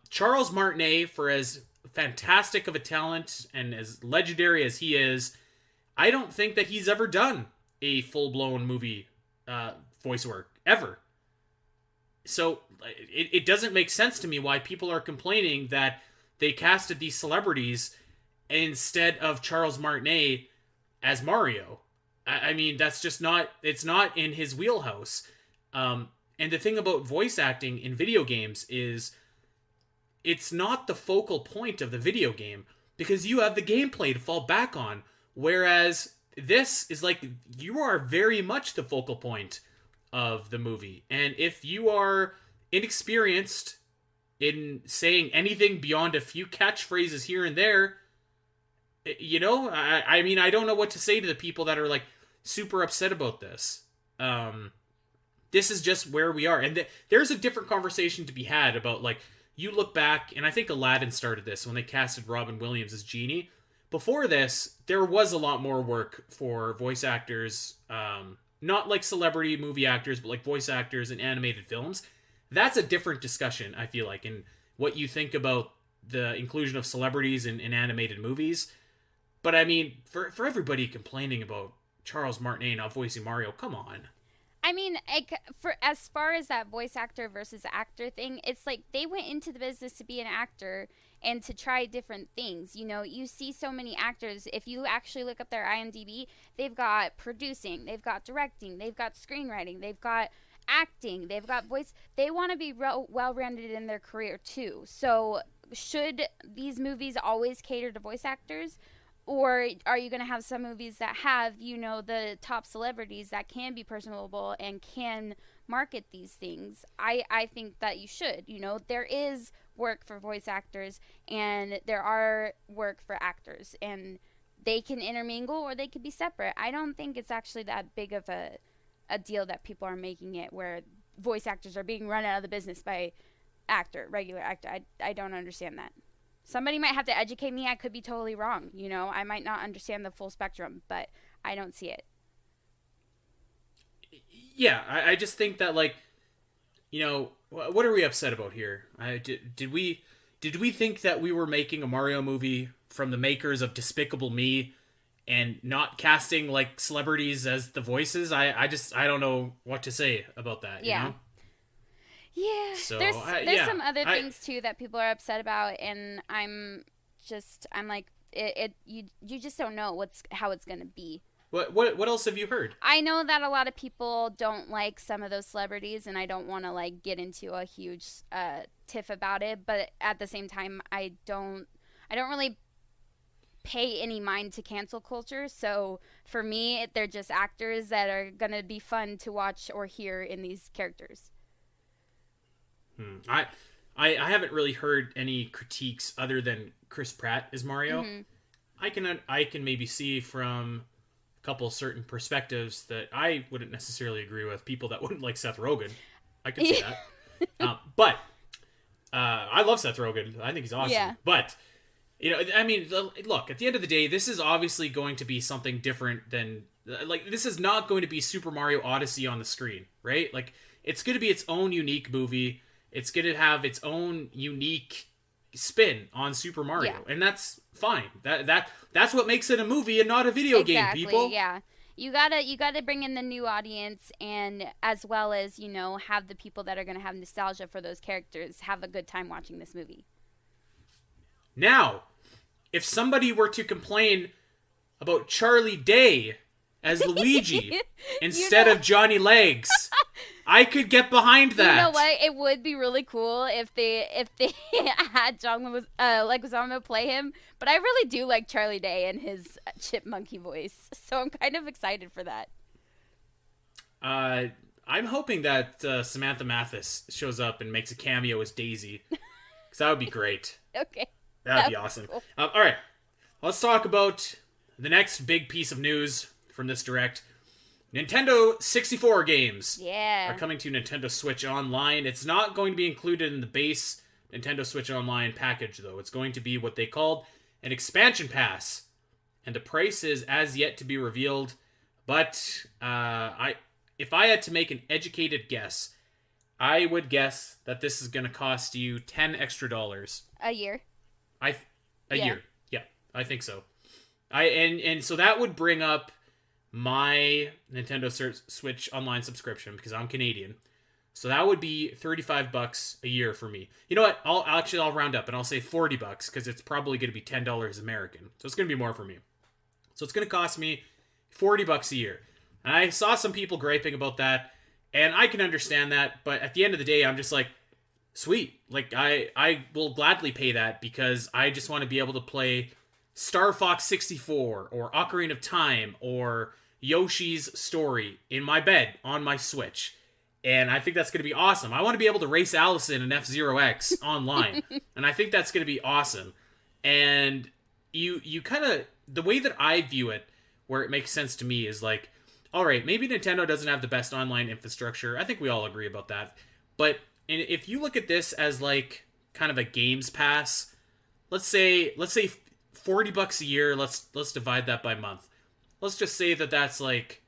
Charles Martinet, for as fantastic of a talent and as legendary as he is, I don't think that he's ever done a full-blown movie voice work. Ever. So it doesn't make sense to me why people are complaining that they casted these celebrities instead of Charles Martinet as Mario. I mean, that's just it's not in his wheelhouse. And the thing about voice acting in video games is it's not the focal point of the video game because you have the gameplay to fall back on. Whereas this is like, you are very much the focal point of the movie. And if you are inexperienced in saying anything beyond a few catchphrases here and there, I mean, I don't know what to say to the people that are like super upset about this. This is just where we are. And there's a different conversation to be had about, like, you look back, and I think Aladdin started this when they casted Robin Williams as Genie. Before this, there was a lot more work for voice actors, not like celebrity movie actors, but like voice actors in animated films. That's a different discussion, I feel like, and what you think about the inclusion of celebrities in animated movies. But I mean, for everybody complaining about Charles Martinet not voicing Mario, come on. I mean, like, for as far as that voice actor versus actor thing, it's like they went into the business to be an actor and to try different things. You know, you see so many actors. If you actually look up their IMDb, they've got producing, they've got directing, they've got screenwriting, they've got acting, they've got voice. They want to be well-rounded in their career too. So, should these movies always cater to voice actors? Or are you going to have some movies that have, you know, the top celebrities that can be personable and can market these things? I think that you should. You know, there is work for voice actors and there are work for actors. And they can intermingle or they could be separate. I don't think it's actually that big of a deal that people are making it where voice actors are being run out of the business by regular actor. I don't understand that. Somebody might have to educate me. I could be totally wrong. You know, I might not understand the full spectrum, but I don't see it. Yeah, I just think that, like, you know, what are we upset about here? Did we think that we were making a Mario movie from the makers of Despicable Me and not casting, like, celebrities as the voices? I don't know what to say about that, you know? Yeah, so, there's some other things too that people are upset about, and I'm like, you just don't know how it's gonna be. What else have you heard? I know that a lot of people don't like some of those celebrities, and I don't want to like get into a huge tiff about it, but at the same time, I don't really pay any mind to cancel culture. So for me, they're just actors that are gonna be fun to watch or hear in these characters. I haven't really heard any critiques other than Chris Pratt as Mario. Mm-hmm. I can maybe see from a couple certain perspectives that I wouldn't necessarily agree with. People that wouldn't like Seth Rogen, I could see that. But I love Seth Rogen. I think he's awesome. Yeah. But you know, I mean, look, at the end of the day, this is obviously going to be something different than, like, this is not going to be Super Mario Odyssey on the screen, right? Like, it's going to be its own unique movie. It's going to have its own unique spin on Super Mario, and that's fine. That's what makes it a movie and not a video game, people. Yeah. You gotta bring in the new audience, and as well as, you know, have the people that are gonna have nostalgia for those characters have a good time watching this movie. Now, if somebody were to complain about Charlie Day as Luigi instead of Johnny Legs, I could get behind that. You know what? It would be really cool if they had John Leguizamo play him. But I really do like Charlie Day and his chipmunky voice, so I'm kind of excited for that. I'm hoping that Samantha Mathis shows up and makes a cameo as Daisy, because that would be great. Okay, that'd be awesome. Cool. All right, let's talk about the next big piece of news from this Direct. Nintendo 64 games are coming to Nintendo Switch Online. It's not going to be included in the base Nintendo Switch Online package, though. It's going to be what they called an expansion pass, and the price is as yet to be revealed. But if I had to make an educated guess, I would guess that this is going to cost you $10 extra a year. A year, yeah, I think so. And so that would bring up my Nintendo Switch Online subscription, because I'm Canadian. So that would be $35 a year for me. You know what? I'll round up and I'll say $40, because it's probably going to be $10 American. So it's going to be more for me. So it's going to cost me $40 a year. And I saw some people griping about that, and I can understand that, but at the end of the day, I'm just like, sweet. Like, I will gladly pay that, because I just want to be able to play Star Fox 64 or Ocarina of Time or Yoshi's Story in my bed on my Switch. And I think that's going to be awesome. I want to be able to race Alasyn and F-Zero X online. And I think that's going to be awesome. And you kind of, the way that I view it, where it makes sense to me, is like, all right, maybe Nintendo doesn't have the best online infrastructure. I think we all agree about that. But if you look at this as like kind of a games pass, let's say $40 a year, let's divide that by month. Let's just say that that's like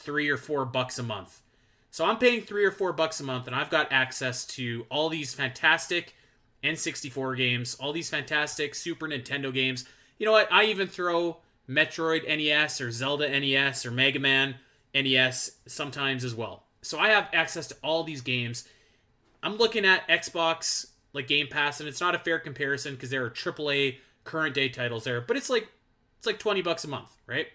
$3 or $4 a month. So I'm paying $3 or $4 a month, and I've got access to all these fantastic N64 games, all these fantastic Super Nintendo games. You know what? I even throw Metroid NES or Zelda NES or Mega Man NES sometimes as well. So I have access to all these games. I'm looking at Xbox like Game Pass, and it's not a fair comparison because there are AAA current day titles there, but it's like $20 a month, right?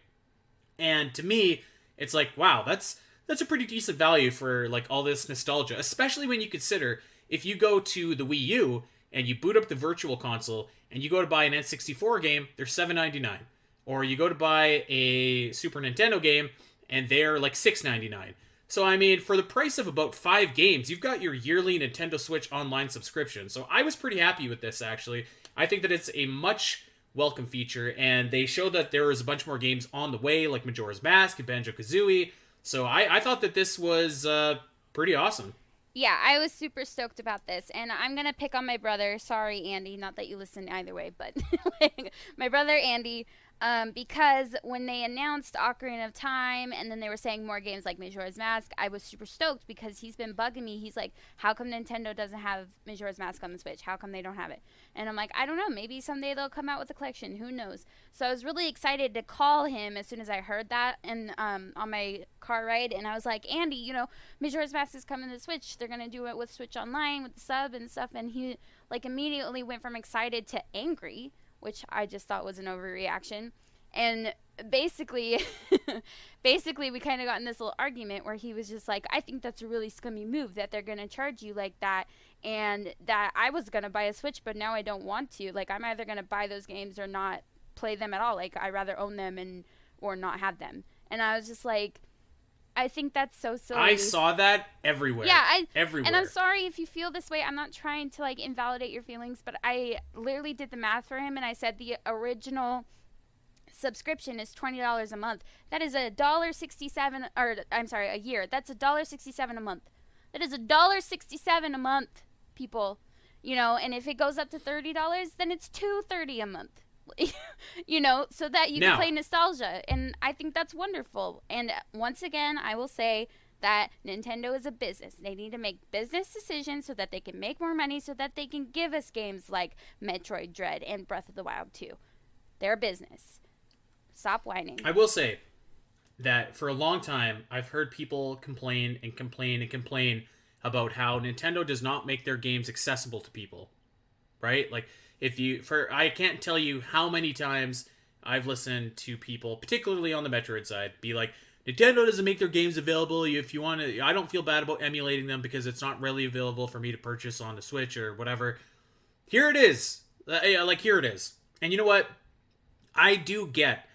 And to me, it's like, wow, that's a pretty decent value for like all this nostalgia, especially when you consider if you go to the Wii U and you boot up the Virtual Console and you go to buy an N64 game, they're $7.99. Or you go to buy a Super Nintendo game and they're like $6.99. So, I mean, for the price of about 5 games, you've got your yearly Nintendo Switch online subscription. So I was pretty happy with this, actually. I think that it's a much welcome feature, and they showed that there was a bunch more games on the way, like Majora's Mask and Banjo-Kazooie. So I thought that this was pretty awesome. Yeah, I was super stoked about this, and I'm gonna pick on my brother. Sorry, Andy, not that you listen either way, but like, my brother Andy, because when they announced Ocarina of Time, and then they were saying more games like Majora's Mask, I was super stoked because he's been bugging me. He's like, "How come Nintendo doesn't have Majora's Mask on the Switch? How come they don't have it?" And I'm like, "I don't know. Maybe someday they'll come out with a collection. Who knows?" So I was really excited to call him as soon as I heard that, and on my car ride, and I was like, "Andy, Majora's Mask is coming to the Switch. They're gonna do it with Switch Online with the sub and stuff." And he like immediately went from excited to angry, which I just thought was an overreaction. And basically we kind of got in this little argument where he was just like, "I think that's a really scummy move that they're gonna charge you like that, and that I was gonna buy a Switch, but now I don't want to. Like, I'm either gonna buy those games or not play them at all. Like, I'd rather own them or not have them." And I was just like, I think that's so silly. I saw that everywhere. Yeah, everywhere. And I'm sorry if you feel this way. I'm not trying to like invalidate your feelings, but I literally did the math for him, and I said the original subscription is $20 a month. That is $1.67, or I'm sorry, a year. That's $1.67 a month. That is $1.67 a month, people. And if it goes up to $30, then it's $2.30 a month. So that you can play nostalgia, and I think that's wonderful. And once again, I will say that Nintendo is a business. They need to make business decisions so that they can make more money, so that they can give us games like Metroid Dread and Breath of the Wild 2. They're a business. Stop whining. I will say that for a long time, I've heard people complain and complain and complain about how Nintendo does not make their games accessible to people, right? Like, I can't tell you how many times I've listened to people, particularly on the Metroid side, be like, Nintendo doesn't make their games available. If you want to, I don't feel bad about emulating them because it's not really available for me to purchase on the Switch or whatever. Here it is. Here it is. And you know what? I do get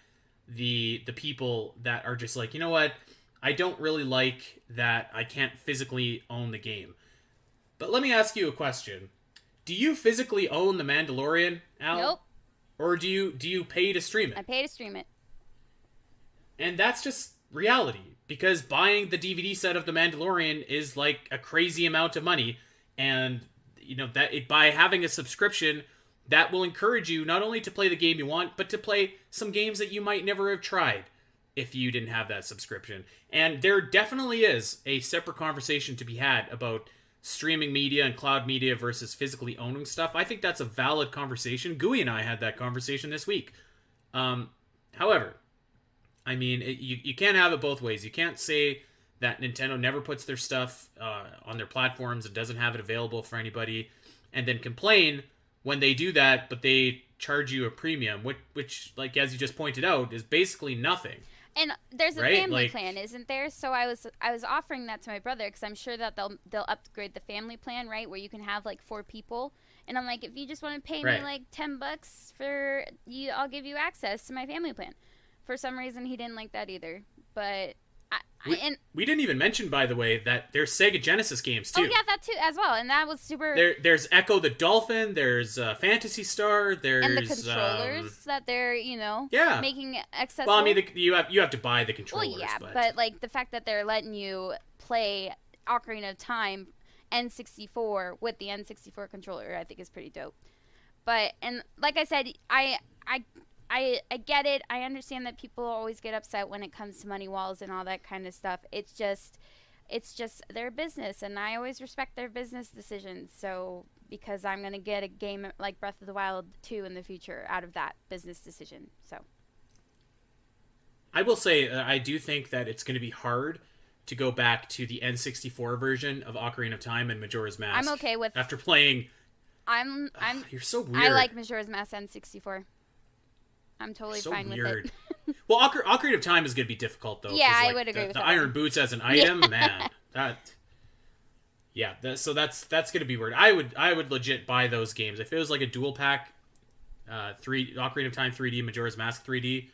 the people that are just like, you know what? I don't really like that I can't physically own the game. But let me ask you a question. Do you physically own The Mandalorian, Al? Nope. Or do you pay to stream it? I pay to stream it. And that's just reality. Because buying the DVD set of The Mandalorian is like a crazy amount of money. And, by having a subscription, that will encourage you not only to play the game you want, but to play some games that you might never have tried if you didn't have that subscription. And there definitely is a separate conversation to be had about streaming media and cloud media versus physically owning stuff. I think that's a valid conversation. Gooey and I had that conversation this week. However, I mean, you can't have it both ways. You can't say that Nintendo never puts their stuff on their platforms and doesn't have it available for anybody, and then complain when they do that, but they charge you a premium, which like as you just pointed out, is basically nothing. And there's a family plan, isn't there? So I was offering that to my brother because I'm sure that they'll upgrade the family plan, right, where you can have like 4 people. And I'm like, if you just want to pay me like $10 for you, I'll give you access to my family plan. For some reason, he didn't like that either. But we didn't even mention, by the way, that there's Sega Genesis games too. Oh yeah, that too as well, and that was super. There's Echo the Dolphin. There's Phantasy Star. There's and the controllers that they're making accessible. Well, I mean, you have to buy the controllers. Well, yeah, but like the fact that they're letting you play Ocarina of Time N64 with the N64 controller, I think is pretty dope. But and like I said, I get it. I understand that people always get upset when it comes to money walls and all that kind of stuff. It's just their business, and I always respect their business decisions. So because I'm going to get a game like Breath of the Wild 2 in the future out of that business decision. So I will say I do think that it's going to be hard to go back to the N64 version of Ocarina of Time and Majora's Mask. I'm okay with after playing. You're so weird. I like Majora's Mask N64. I'm totally fine weird. with it. Well, Ocarina of Time is going to be difficult though. Yeah, like, I would agree with the that. Iron Boots as an item, man. So that's going to be weird. I would legit buy those games if it was like a dual pack, Ocarina of Time 3D, Majora's Mask 3D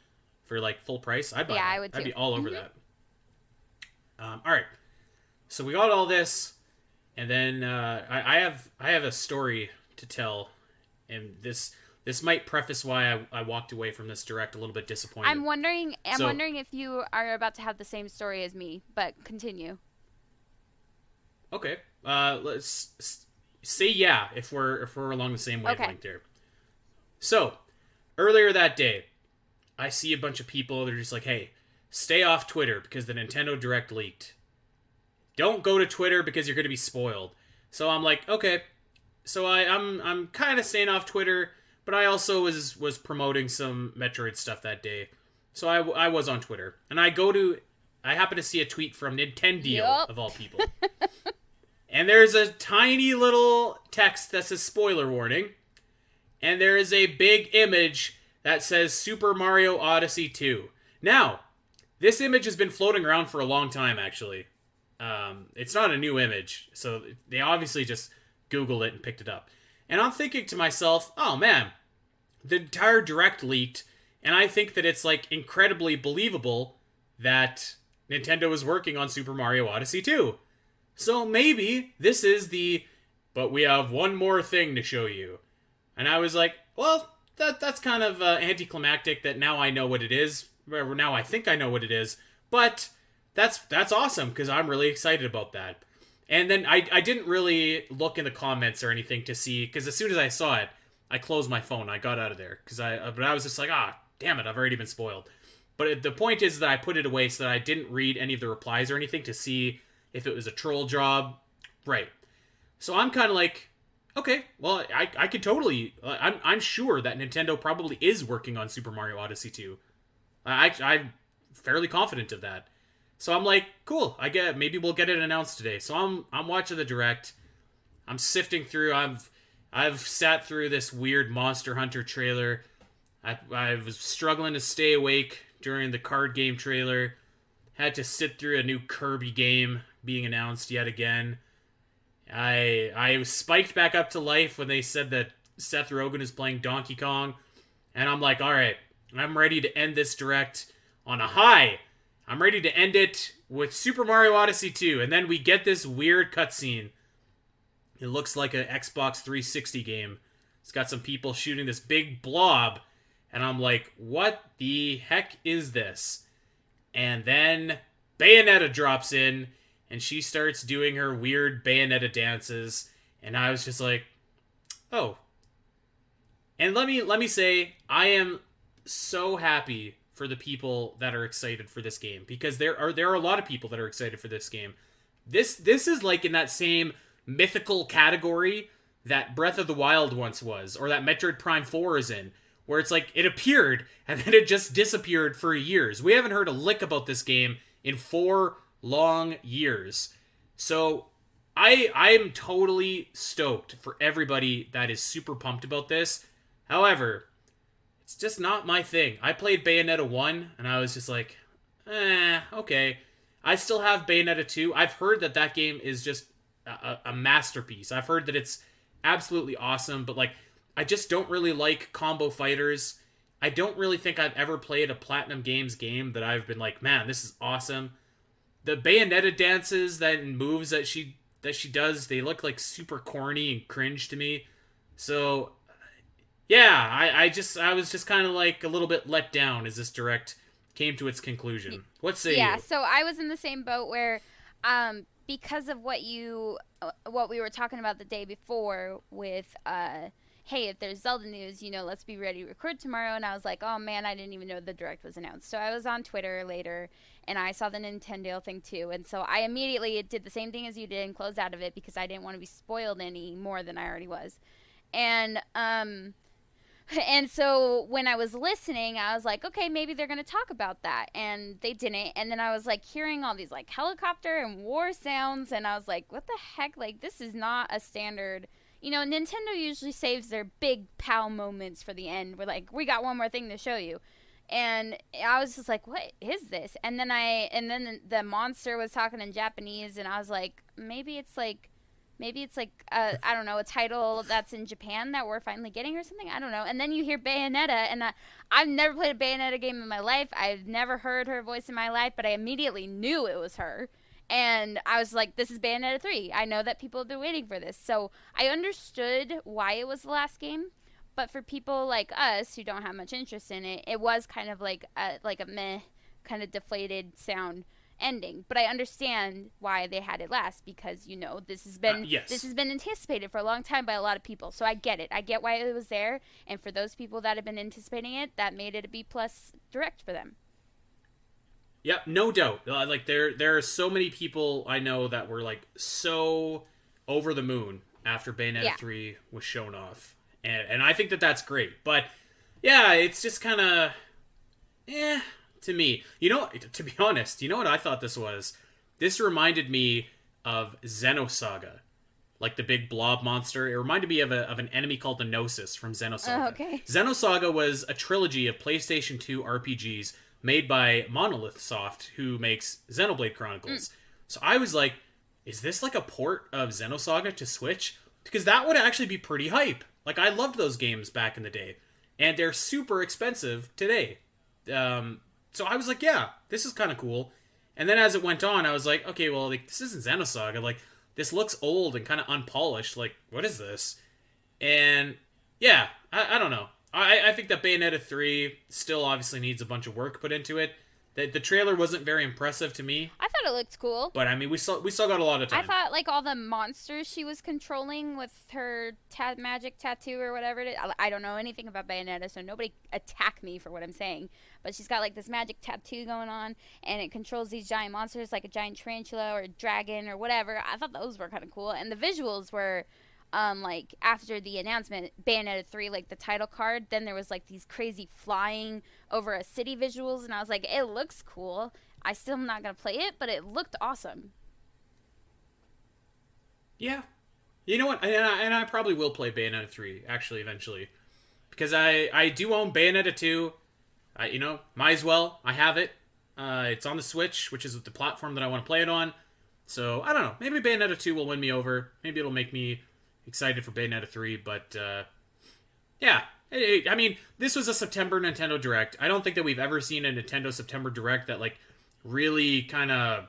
for like full price. I'd buy. Yeah, that. I would too. I'd be all over that. All right, so we got all this, and then I have a story to tell, and this might preface why I walked away from this direct a little bit disappointed. I'm wondering if you are about to have the same story as me, but continue. Okay. Let's say yeah if we're along the same wavelength there. So, earlier that day, I see a bunch of people. They're just like, "Hey, stay off Twitter because the Nintendo Direct leaked. Don't go to Twitter because you're going to be spoiled." So I'm like, okay. So I'm kind of staying off Twitter, but I also was promoting some Metroid stuff that day. So I was on Twitter, and I happen to see a tweet from Nintendo of all people. And there's a tiny little text that says spoiler warning. And there is a big image that says Super Mario Odyssey 2. Now, this image has been floating around for a long time, actually. It's not a new image. So they obviously just Googled it and picked it up. And I'm thinking to myself, oh man, the entire Direct leaked. And I think that it's like incredibly believable that Nintendo is working on Super Mario Odyssey 2. So maybe this is but we have one more thing to show you. And I was like, well, that's kind of anticlimactic that now I know what it is. Now I think I know what it is. But that's awesome because I'm really excited about that. And then I didn't really look in the comments or anything to see, because as soon as I saw it, I closed my phone. I got out of there because I was just like, damn it, I've already been spoiled. But the point is that I put it away so that I didn't read any of the replies or anything to see if it was a troll job. Right. So I'm kind of like, okay, well, I could totally... I'm sure that Nintendo probably is working on Super Mario Odyssey 2. I'm fairly confident of that. So I'm like, cool, maybe we'll get it announced today. So I'm watching the Direct. I'm sifting through. I've sat through this weird Monster Hunter trailer. I was struggling to stay awake during the card game trailer. Had to sit through a new Kirby game being announced yet again. I was spiked back up to life when they said that Seth Rogen is playing Donkey Kong. And I'm like, alright, I'm ready to end this Direct on a high. I'm ready to end it with Super Mario Odyssey 2. And then we get this weird cutscene. It looks like an Xbox 360 game. It's got some people shooting this big blob. And I'm like, what the heck is this? And then Bayonetta drops in. And she starts doing her weird Bayonetta dances. And I was just like, oh. And let me say, I am so happy for the people that are excited for this game, because there are a lot of people that are excited for this game. This is like in that same mythical category that Breath of the Wild once was, or that Metroid Prime 4 is in, where it's like it appeared and then it just disappeared for years. We haven't heard a lick about this game in 4 long years. So I'm totally stoked for everybody that is super pumped about this. However, it's just not my thing. I played Bayonetta 1, and I was just like, okay. I still have Bayonetta 2. I've heard that game is just a masterpiece. I've heard that it's absolutely awesome, but, like, I just don't really like combo fighters. I don't really think I've ever played a Platinum Games game that I've been like, man, this is awesome. The Bayonetta dances and moves that she does, they look, like, super corny and cringe to me. So... yeah, I was just kind of like a little bit let down as this Direct came to its conclusion. What say you? Yeah, so I was in the same boat where, because of what we were talking about the day before with, hey, if there's Zelda news, let's be ready to record tomorrow. And I was like, oh man, I didn't even know the Direct was announced. So I was on Twitter later, and I saw the Nintendo thing too. And so I immediately did the same thing as you did and closed out of it because I didn't want to be spoiled any more than I already was. And, And so when I was listening, I was like, okay, maybe they're going to talk about that. And they didn't. And then I was like hearing all these like helicopter and war sounds. And I was like, what the heck? Like, this is not a standard. You know, Nintendo usually saves their big POW moments for the end. We're like, we got one more thing to show you. And I was just like, what is this? And then the monster was talking in Japanese. And I was like, maybe it's like, I don't know, a title that's in Japan that we're finally getting or something. I don't know. And then you hear Bayonetta, and I've never played a Bayonetta game in my life. I've never heard her voice in my life, but I immediately knew it was her. And I was like, this is Bayonetta 3. I know that people have been waiting for this. So I understood why it was the last game. But for people like us who don't have much interest in it, it was kind of like a meh, kind of deflated sound ending. But I understand why they had it last, because you know this has been anticipated for a long time by a lot of people. So I get it. I get why it was there, and for those people that have been anticipating it, that made it a B+ direct for them. Yeah, no doubt. Like there are so many people I know that were like so over the moon after Bayonetta 3 was shown off, and I think that that's great. But yeah, it's just kind of to me. You know, to be honest, you know what I thought this was? This reminded me of Xenosaga, like the big blob monster. It reminded me of an enemy called the Gnosis from Xenosaga. Oh, okay. Xenosaga was a trilogy of PlayStation 2 RPGs made by Monolith Soft, who makes Xenoblade Chronicles. So I was like, is this like a port of Xenosaga to Switch? Because that would actually be pretty hype. Like, I loved those games back in the day. And they're super expensive today. So I was like, yeah, this is kind of cool. And then as it went on, I was like, okay, well, like, this isn't Xenosaga. Like, this looks old and kind of unpolished. Like, what is this? And yeah, I don't know. I think that Bayonetta 3 still obviously needs a bunch of work put into it. The trailer wasn't very impressive to me. I thought it looked cool. But, I mean, we still got a lot of time. I thought, like, all the monsters she was controlling with her magic tattoo or whatever it is. I don't know anything about Bayonetta, so nobody attack me for what I'm saying. But she's got, like, this magic tattoo going on, and it controls these giant monsters, like a giant tarantula or a dragon or whatever. I thought those were kind of cool. And the visuals were... like after the announcement, Bayonetta 3, like the title card, then there was like these crazy flying over a city visuals, and I was like, it looks cool. I still am not gonna play it, but it looked awesome. Yeah, you know what? And I probably will play Bayonetta 3 actually eventually, because I do own Bayonetta 2. You know, might as well. I have it. It's on the Switch, which is the platform that I want to play it on. So I don't know. Maybe Bayonetta 2 will win me over. Maybe it'll make me excited for Bayonetta 3, but yeah. I mean, this was a September Nintendo Direct. I don't think that we've ever seen a Nintendo September Direct that, like, really kind of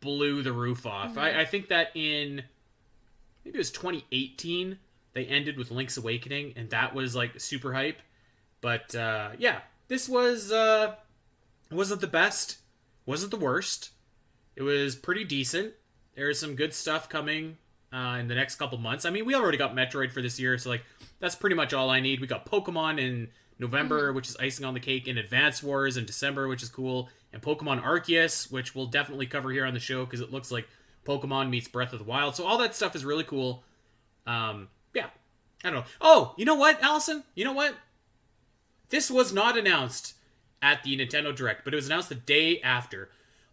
blew the roof off. Mm-hmm. I think that in, maybe it was 2018, they ended with Link's Awakening, and that was, like, super hype. But, yeah, this was, wasn't the best, wasn't the worst. It was pretty decent. There's some good stuff coming in the next couple months. I mean, we already got Metroid for this year, so like that's pretty much all I need. We got Pokemon in November, which is icing on the cake, and Advance Wars in December, which is cool, and Pokemon Arceus, which we'll definitely cover here on the show because it looks like Pokemon meets Breath of the Wild. So all that stuff is really cool. Yeah, I don't know. Oh, you know what, Alasyn? You know what? This was not announced at the Nintendo Direct, but it was announced the day after.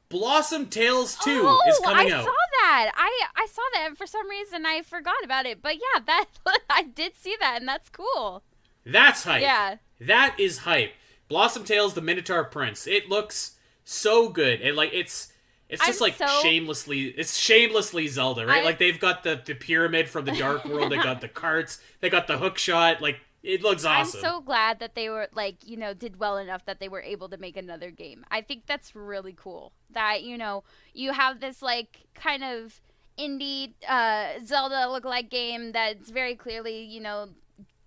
Blossom Tales 2 is coming out. I saw that. I saw that, and for some reason I forgot about it. But yeah, that I did see that, and that's cool. That's hype. Yeah. That is hype. Blossom Tales, the Minotaur Prince. It looks so good. And like it's just like shamelessly Zelda, right? Like they've got the pyramid from the Dark World, they got the carts, they got the hook shot, like it looks awesome. I'm so glad that they were, like, you know, did well enough that they were able to make another game. I think that's really cool. That, you know, you have this, like, kind of indie Zelda look-alike game that's very clearly, you know,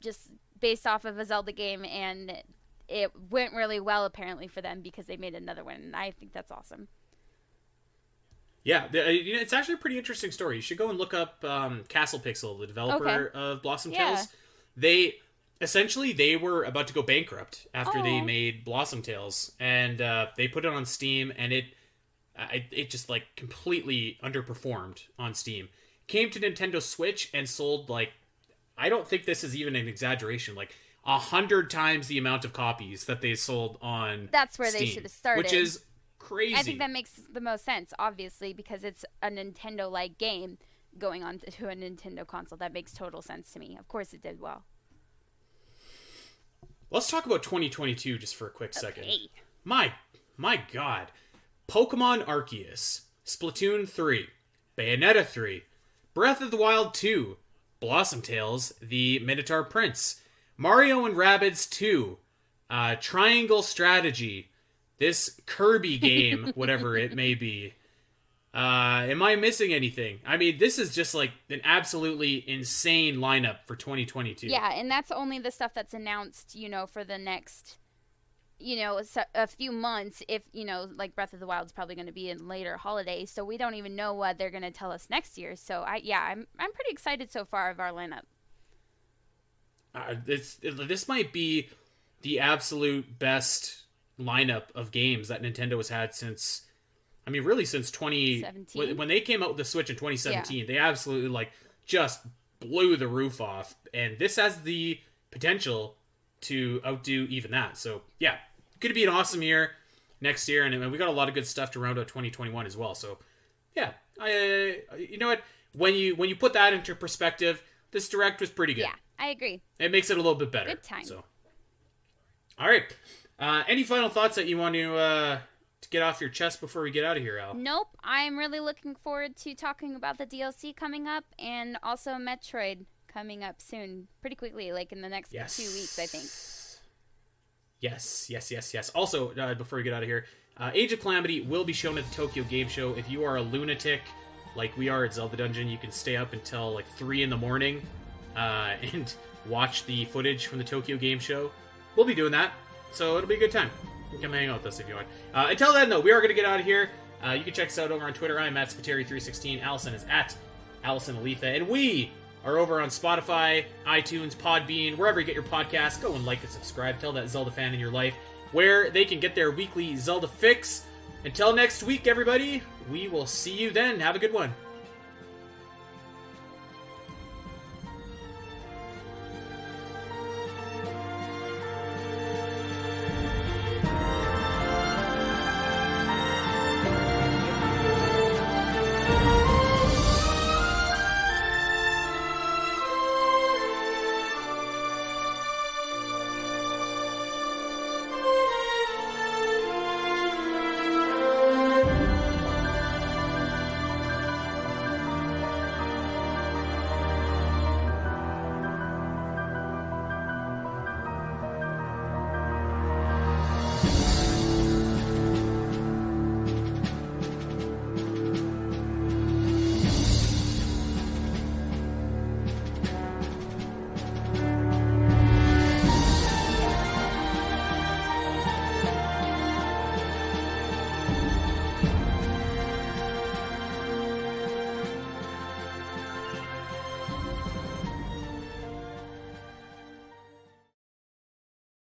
just based off of a Zelda game, and it went really well, apparently, for them because they made another one, and I think that's awesome. Yeah, you know, it's actually a pretty interesting story. You should go and look up Castle Pixel, the developer of Blossom Tales. They were about to go bankrupt after they made Blossom Tales, and they put it on Steam, and it just like completely underperformed on Steam. Came to Nintendo Switch and sold, like, I don't think this is even an exaggeration, like 100 times the amount of copies that they sold on That's where Steam, they should have started. which is crazy. I think that makes the most sense, obviously, because it's a Nintendo-like game going on to a Nintendo console. That makes total sense to me. Of course it did well. Let's talk about 2022 just for a quick second. Okay. My God. Pokemon Arceus, Splatoon 3, Bayonetta 3, Breath of the Wild 2, Blossom Tales, The Minotaur Prince, Mario and Rabbids 2, Triangle Strategy, this Kirby game, whatever it may be. Am I missing anything? I mean, this is just like an absolutely insane lineup for 2022. Yeah, and that's only the stuff that's announced, for the next, a few months. If, like Breath of the Wild is probably going to be in later holidays, so we don't even know what they're going to tell us next year. So, I'm pretty excited so far of our lineup. This might be the absolute best lineup of games that Nintendo has had since 2017. When they came out with the Switch in 2017, They absolutely just blew the roof off, and this has the potential to outdo even that. So yeah, could be an awesome year next year, and we got a lot of good stuff to round out 2021 as well. So yeah, you know what? When you put that into perspective, this Direct was pretty good. Yeah, I agree. It makes it a little bit better. Good time. So, all right. Any final thoughts that you want to get off your chest before we get out of here, Al? Nope. I'm really looking forward to talking about the DLC coming up, and also Metroid coming up soon, pretty quickly, like in the next 2 weeks, I think. Yes. Also, before we get out of here, Age of Calamity will be shown at the Tokyo Game Show. If you are a lunatic like we are at Zelda Dungeon, you can stay up until 3 in the morning and watch the footage from the Tokyo Game Show. We'll be doing that, so it'll be a good time. Come hang out with us if you want. Until then, though, we are going to get out of here. You can check us out over on Twitter. I'm at Spiteri316. Alasyn is at Alasyn Eletha. And we are over on Spotify, iTunes, Podbean, wherever you get your podcasts. Go and like and subscribe. Tell that Zelda fan in your life where they can get their weekly Zelda fix. Until next week, everybody, we will see you then. Have a good one.